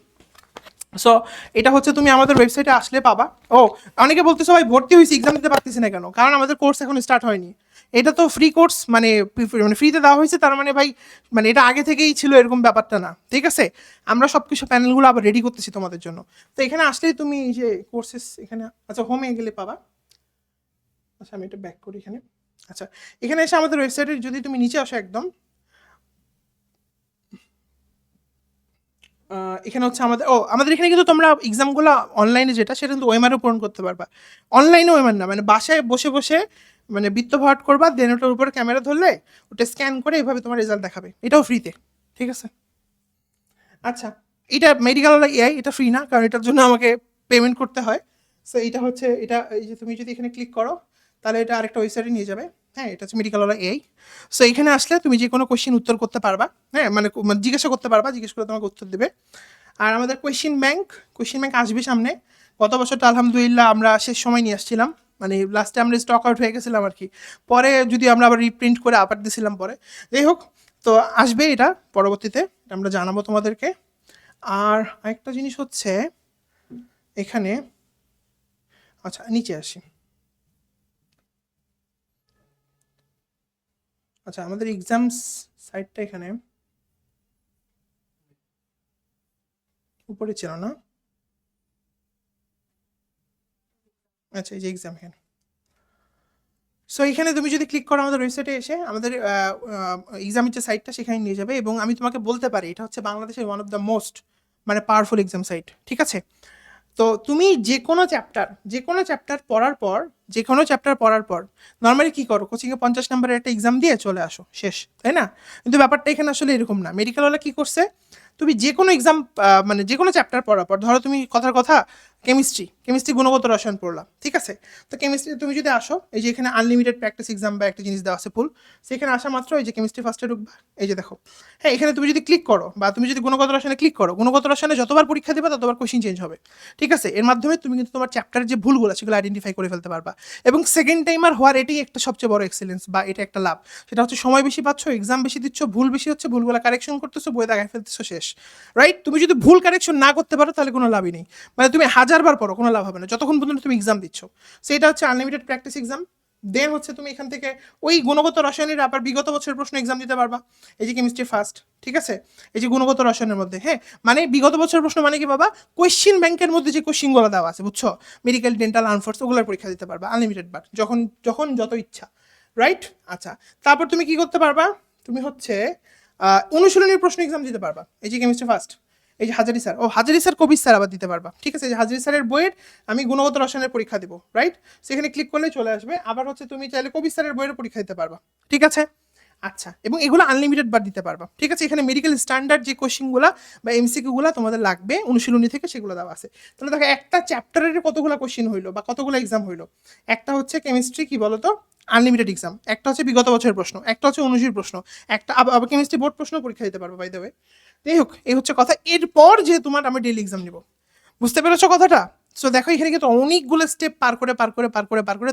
সো এটা হচ্ছে তুমি আমাদের ওয়েবসাইটে আসলে পাবা। ও অনেকে বলতেছো ভাই ভর্তি হয়েছি এক্সাম দিতে পারতেছি না কেন? কারণ আমাদের কোর্স এখন স্টার্ট হয়নি। এটা তো ফ্রি কোর্স, মানে মানে ফ্রিতে দেওয়া হয়েছে, তার মানে ভাই মানে এটা আগে থেকেই ছিল এরকম ব্যাপারটা না, ঠিক আছে? আমরা সব কিছু প্যানেলগুলো আবার রেডি করতেছি তোমাদের জন্য। তো এখানে আসলেই তুমি এই যে কোর্সেস এখানে আচ্ছা হোমে গেলে পাবা। আচ্ছা আমি এটা ব্যাক করি এখানে। আচ্ছা এখানে এসে আমাদের ওয়েবসাইটে যদি তুমি নিচে আসো একদম, এখানে হচ্ছে আমাদের এখানে কিন্তু তোমরা এক্সামগুলো অনলাইনে যেটা সেটা কিন্তু ওএমআরও পূরণ করতে পারবা। অনলাইনে ওএমআর না, মানে বাসায় বসে বসে মানে বৃত্ত ভরাট করবা, দেন ওটার উপরে ক্যামেরা ধরলে ওটা স্ক্যান করে এভাবে তোমার রেজাল্ট দেখাবে, এটাও ফ্রিতে, ঠিক আছে? আচ্ছা এটা মেডিকেল এআই, এটা ফ্রি না, কারণ এটার জন্য আমাকে পেমেন্ট করতে হয়। সো এটা হচ্ছে এটা এই যে তুমি যদি এখানে ক্লিক করো তাহলে এটা আরেকটা ওয়েবসাইটে নিয়ে যাবে। হ্যাঁ এটা হচ্ছে মেডিকেলওয়ালা এআই। সো এখানে আসলে তুমি যে কোনো কোশ্চেন উত্তর করতে পারবা, হ্যাঁ মানে জিজ্ঞাসা করতে পারবা, জিজ্ঞেস করে তোমাকে উত্তর দেবে। আর আমাদের কোয়েশ্চেন ব্যাংক আসবে সামনে। গত বছর তো আলহামদুলিল্লাহ আমরা শেষ সময় নিয়ে আসছিলাম, মানে লাস্টে আমরা স্টক আউট হয়ে গেছিলাম আর কি, পরে যদি আমরা আবার রিপ্রিন্ট করে আবার দিয়েছিলাম পরে, যাই হোক। তো আসবে এটা পরবর্তীতে, এটা আমরা জানাবো তোমাদেরকে। আর আরেকটা জিনিস হচ্ছে এখানে, আচ্ছা নিচে আসি। আচ্ছা আমাদের এক্সামস সাইটটা এখানে উপরে ছিল না, আচ্ছা এই যে এক্সাম এখানে। সো এখানে তুমি যদি ক্লিক করো আমাদের ওয়েবসাইটে এসে আমাদের এক্সামের যে সাইটটা সেখানে নিয়ে যাবে, এবং আমি তোমাকে বলতে পারি এটা হচ্ছে বাংলাদেশের ওয়ান অফ দ্য মোস্ট মানে পাওয়ারফুল এক্সাম সাইট, ঠিক আছে? তো তুমি যে কোনো চ্যাপ্টার পড়ার পর নর্মালি কী করো, কোচিংয়ে 50 নম্বরের একটা এক্সাম দিয়ে চলে আসো, শেষ, তাই না? কিন্তু ব্যাপারটা এখানে আসলে এরকম না। মেডিকেলওয়ালা কী করছে, তুমি যে কোনো এক্সাম মানে যে কোনো চ্যাপ্টার পড়ার পর, ধরো তুমি কথার কথা কেমিস্ট্রি গুণগত রসায়ন পড়লাম, ঠিক আছে? তো কেমিস্ট্রি তুমি যদি আসো, এই যে এখানে আনলিমিটেড প্র্যাকটিস এক্সাম বা একটা জিনিস দেওয়া আছে ফুল, সেখানে আসা মাত্র এই যে কেমিস্ট্রি ফার্স্টে ঢুকবা, এই যে দেখো, হ্যাঁ এখানে তুমি যদি ক্লিক করো বা তুমি যদি গুণগত রসায়নে ক্লিক করো, গুণগত রসায়নে যতবার পরীক্ষা দেবে ততবার কোশ্চিন চেঞ্জ হবে, ঠিক আছে? এর মাধ্যমে তুমি কিন্তু তোমার চ্যাপ্টারের যে ভুলগুলো সেগুলো আইডেন্টিফাই করে ফেলতে পারবা। এবং সেকেন্ড টাইমার হওয়ার এটাই একটা সবচেয়ে বড় এক্সেলেন্স বা এটা একটা লাভ, সেটা হচ্ছে সময় বেশি পাচ্ছ, এক্সাম বেশি দিচ্ছ, ভুল বেশি হচ্ছে, ভুলগুলো কারেকশন করতেছো, বইয়ে দাগায় ফেলতেছো, শেষ, রাইট? তুমি যদি ভুল কারেকশন না করতে পারো তাহলে কোনো লাভই নেই, মানে তুমি 1000বার পড়ো কোনো লাভ হবে না যতক্ষণ পর্যন্ত তুমি এক্সাম দিচ্ছ। সেটা হচ্ছে আনলিমিটেড প্র্যাকটিস এক্সাম। দেন হচ্ছে তুমি এখান থেকে ওই গুণগত রসায়নের আবার বিগত বছরের প্রশ্ন এক্সাম দিতে পারবা, এই যে কেমিস্ট্রি ফার্স্ট, ঠিক আছে? এই যে গুণগত রসায়নের মধ্যে, হ্যাঁ মানে বিগত বছরের প্রশ্ন মানে কি বাবা, কোয়েশ্চেন ব্যাংকের মধ্যে যে কোয়েশ্চেনগুলো দেওয়া আছে, বুঝছো? মেডিকেল, ডেন্টাল, আনফোর্স ওগুলোর পরীক্ষা দিতে পারবা আনলিমিটেড বার, যখন যত ইচ্ছা, রাইট? আচ্ছা তারপর তুমি কি করতে পারবা, তুমি হচ্ছে অনুশীলনীর প্রশ্ন এক্সাম দিতে পারবা, এই যে কেমিস্ট্রি ফার্স্ট, এই যে হাজারি স্যার কবির স্যার আবার দিতে পারবা, ঠিক আছে? এই যে হাজারি স্যারের বইয়ের আমি গুণগত রসায়নের পরীক্ষা দিব, রাইট? সেখানে ক্লিক করলে চলে আসবে। আবার হচ্ছে তুমি চাইলে কবির স্যারের বইয়ের পরীক্ষা দিতে পারবা, ঠিক আছে? আচ্ছা, এবং এগুলো আনলিমিটেড বার দিতে পারবা, ঠিক আছে? এখানে মেডিকেল স্ট্যান্ডার্ড যে কোশ্চেনগুলো বা এমসিকিউগুলো তোমাদের লাগবে অনুশীলনী থেকে সেগুলো দেওয়া আছে। তাহলে দেখো একটা চ্যাপ্টারের কতগুলো কোশ্চেন হইলো বা কতগুলো এক্সাম হইলো, একটা হচ্ছে কেমিস্ট্রি কি বলতো আনলিমিটেড এক্সাম, একটা হচ্ছে বিগত বছরের প্রশ্ন, একটা হচ্ছে অনুশীলন প্রশ্ন, একটা আবার কেমিস্ট্রি বোর্ড প্রশ্ন পরীক্ষা দিতে পারবো, বাই দ্য ওয়ে। যাই হোক, এই হচ্ছে কথা। এরপর যে তোমার আমি ডেইলি এক্সাম নিব, বুঝতে পেরেছো কথাটা? সো দেখো এখানে কিন্তু অনেকগুলো স্টেপ পার করে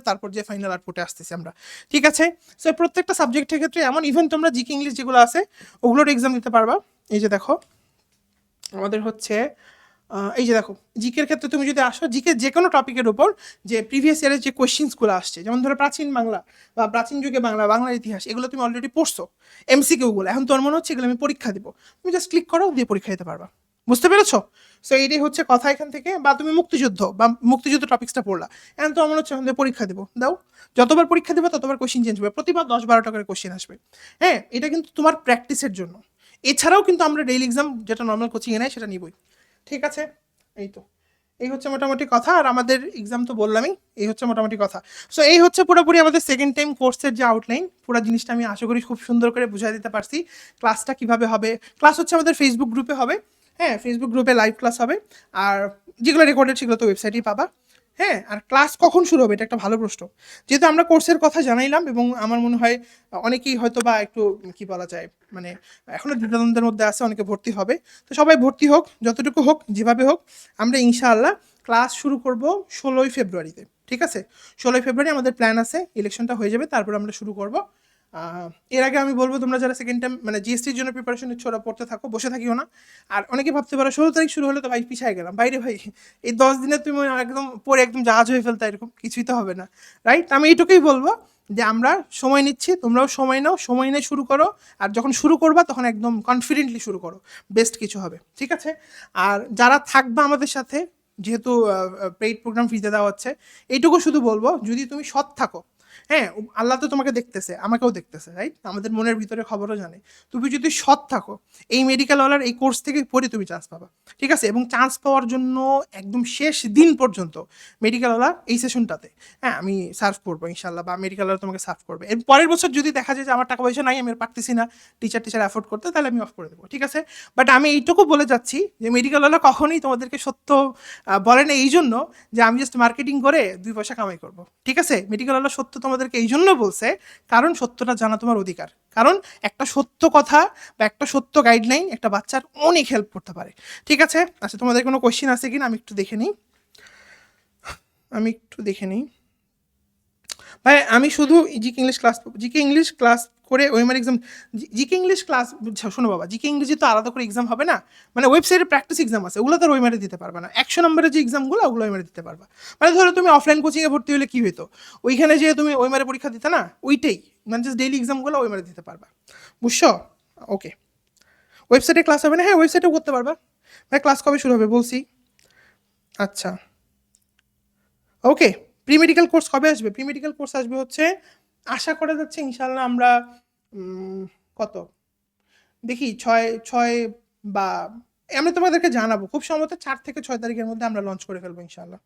তারপর যে ফাইনাল আউটপুটে আসতেছি আমরা, ঠিক আছে? সো প্রত্যেকটা সাবজেক্টের ক্ষেত্রে এমন, ইভেন তোমরা জিকে ইংলিশ যেগুলো আছে ওগুলোর এক্সাম দিতে পারবা। এই যে দেখো আমাদের হচ্ছে এই যে দেখো জিকের ক্ষেত্রে তুমি যদি আসো, জিকে যে কোনো টপিকের উপর যে প্রিভিয়াস ইয়ারের যে কোয়েশ্চেন্সগুলো আসছে, যেমন ধরো প্রাচীন বাংলা বা প্রাচীন যুগে বাংলার ইতিহাস, এগুলো তুমি অলরেডি পড়ছো এমসিকিউগুলো, এখন তোমার মনে হচ্ছে এগুলো আমি পরীক্ষা দিব, তুমি জাস্ট ক্লিক করো দিয়ে পরীক্ষা দিতে পারবা, বুঝতে পেরেছো? সো এইটাই হচ্ছে কথা এখান থেকে। বা তুমি মুক্তিযুদ্ধ টপিক্সটা পড়লা, এখন তোমার মনে হচ্ছে এখন পরীক্ষা দেবো, দাও, যতবার পরীক্ষা দেবে ততবার কোশ্চেন চেঞ্জ হবে, প্রতিবার 10-12টা করে কোশ্চেন আসবে, হ্যাঁ এটা কিন্তু তোমার প্র্যাকটিসের জন্য। এছাড়াও কিন্তু আমরা ডেইলি এক্সাম যেটা নর্মাল কোচিংয়ে নেয় সেটা নিবই, ঠিক আছে? এই হচ্ছে মোটামুটি কথা। আর আমাদের এক্সাম তো বললামই, এই হচ্ছে মোটামুটি কথা। সো এই হচ্ছে পুরোপুরি আমাদের সেকেন্ড টাইম কোর্সের যে আউটলাইন, পুরো জিনিসটা আমি আশা করি খুব সুন্দর করে বুঝাই দিতে পারছি। ক্লাসটা কিভাবে হবে, ক্লাস হচ্ছে আমাদের ফেসবুক গ্রুপে হবে, হ্যাঁ ফেসবুক গ্রুপে লাইভ ক্লাস হবে, আর যেগুলো রেকর্ডেড সেগুলো তো ওয়েবসাইটেই পাবা, হ্যাঁ। আর ক্লাস কখন শুরু হবে এটা একটা ভালো প্রশ্ন, যেহেতু আমরা কোর্সের কথা জানাইলাম এবং আমার মনে হয় অনেকেই হয়তো বা একটু কি বলা যায় মানে এখনো দ্বিধাদ্বন্দ্বের মধ্যে আছে, অনেকে ভর্তি হবে, তো সবাই ভর্তি হোক, যতটুকু হোক যেভাবে হোক। আমরা ইনশাআল্লাহ ক্লাস শুরু করব 16ই ফেব্রুয়ারিতে, ঠিক আছে? 16ই ফেব্রুয়ারি আমাদের প্ল্যান আছে, ইলেকশনটা হয়ে যাবে তারপর আমরা শুরু করব। এর আগে আমি বলবো তোমরা যারা সেকেন্ড টাইম মানে জিএসটির জন্য প্রিপারেশন নিচ্ছ ওরা পড়তে থাকো, বসে থাকিও না। আর অনেকে ভাবতে পারো 16 তারিখ শুরু হলে তো ভাই পিছিয়ে গেলাম, বাইরে ভাই এই 10 দিনে তুমি একদম পরে একদম জাহাজ হয়ে ফেলতে, এরকম কিছুই তো হবে না, রাইট? আমি এইটুকুই বলবো যে আমরা সময় নিচ্ছি, তোমরাও সময় নাও, সময় নিয়ে শুরু করো, আর যখন শুরু করবা তখন একদম কনফিডেন্টলি শুরু করো, বেস্ট কিছু হবে, ঠিক আছে? আর যারা থাকবা আমাদের সাথে, যেহেতু পেইড প্রোগ্রাম ফ্রিতে দেওয়া হচ্ছে, এইটুকু শুধু বলবো যদি তুমি সৎ থাকো, হ্যাঁ আল্লাহ তো তোমাকে দেখতেছে, আমাকেও দেখতেছে, রাইট? আমাদের মনের ভিতরে খবরও জানে, তুমি যদি সৎ থাকো এই মেডিকেলওয়ালার এই কোর্স থেকে পড়ে তুমি চান্স পাবা, ঠিক আছে? এবং চান্স পাওয়ার জন্য একদম শেষ দিন পর্যন্ত মেডিকেলওয়ালা এই সেশনটাতে হ্যাঁ আমি সার্ভ করবো ইনশাল্লাহ, বা মেডিকেলওয়ালা তোমাকে সার্ভ করবে। এর পরের বছর যদি দেখা যায় যে আমার টাকা পয়সা নাই, আমি আর পারতেছি না টিচার অ্যাফোর্ড করতে, তাহলে আমি অফ করে দেবো, ঠিক আছে? বাট আমি এইটুকু বলে যাচ্ছি যে মেডিকেলওয়ালা কখনোই তোমাদেরকে সত্য বলে না, এই জন্য যে আমি জাস্ট মার্কেটিং করে 2 পয়সা কামাই করবো, ঠিক আছে? মেডিকেলওয়ালা সত্য তোমাদেরকে এই জন্য বলছে কারণ সত্যটা জানা তোমার অধিকার, কারণ একটা সত্য কথা বা একটা সত্য গাইডলাইন একটা বাচ্চার অনেক হেল্প করতে পারে। ঠিক আছে, আচ্ছা তোমাদের কোনো কোশ্চেন আছে কিনা আমি একটু দেখে নিই। ভাই আমি শুধু জিকে ইংলিশ ক্লাস করে OMR exam, GK English class, শোনো বাবা, জিকে ইংরেজি তো আলাদা করে এক্সাম হবে না, মানে ওয়েবসাইটে প্র্যাকটিস এক্সাম আছে, ওগুলো তো ওএমআরে দিতে পারবে না। 100 নম্বরের যে এক্সামগুলো ওগুলো ওএমআরে দিতে পারবা। মানে ধরো তুমি অফলাইন কোচিংয়ে ভর্তি হলে কি হতো, ওইখানে যে তুমি ওএমআরে পরীক্ষা দিতে না, ওইটাই মানে জাস্ট ডেইলি এক্সামগুলো ওএমআরে দিতে পারবা, বুঝছো? ওকে, ওয়েবসাইটে ক্লাস হবে না, হ্যাঁ ওয়েবসাইটেও করতে পারবা। ভাই ক্লাস কবে শুরু হবে বলছি। আচ্ছা ওকে, প্রি মেডিকেল কোর্স কবে আসবে? প্রি মেডিকেল কোর্স আসবে হচ্ছে আশা করা যাচ্ছে ইনশাল্লাহ আমরা কত দেখি 6 বা আমরা তোমাদেরকে জানাবো খুব সম্ভবত 4 থেকে 6 তারিখের মধ্যে আমরা লঞ্চ করে ফেলবো ইনশাল্লাহ।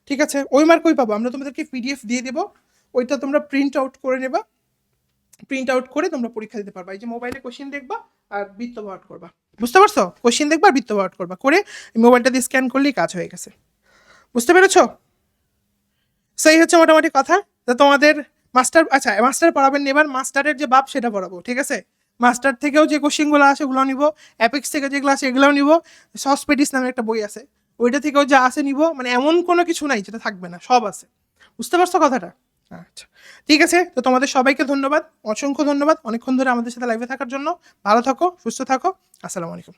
ঠিক আছে, ওই মার্ক কই পাবো? আমরা তোমাদেরকে পিডিএফ দিয়ে দেবো, ওইটা তোমরা প্রিন্ট আউট করে নেবা, প্রিন্ট আউট করে তোমরা পরীক্ষা দিতে পারবা। এই যে মোবাইলে কোশ্চেন দেখবা আর বৃত্ত আউট করবা, বুঝতে পারছো? কোশ্চেন দেখবা আর বৃত্ত আউট করবা, করে মোবাইলটা দিয়ে স্ক্যান করলেই কাজ হয়ে গেছে, বুঝতে পেরেছো? সেই হচ্ছে মোটামুটি কথা। তো তোমাদের মাস্টার, আচ্ছা মাস্টার পড়াবেন না, এবার মাস্টারের যে বাপ সেটা পড়াবো, ঠিক আছে? মাস্টার থেকেও যে কোশ্চেনগুলো আসে ওগুলো নিব, অ্যাপেক্স থেকে যেগুলো আসে এগুলোও নিব, সসপেডিস নামে একটা বই আছে ওইটা থেকেও যা আসে নিব, মানে এমন কোনো কিছু নাই যেটা থাকবে না, সব আছে, বুঝতে পারছো কথাটা? আচ্ছা ঠিক আছে, তো তোমাদের সবাইকে ধন্যবাদ, অসংখ্য ধন্যবাদ অনেকক্ষণ ধরে আমাদের সাথে লাইভে থাকার জন্য। ভালো থাকো, সুস্থ থাকো, আসসালামু আলাইকুম।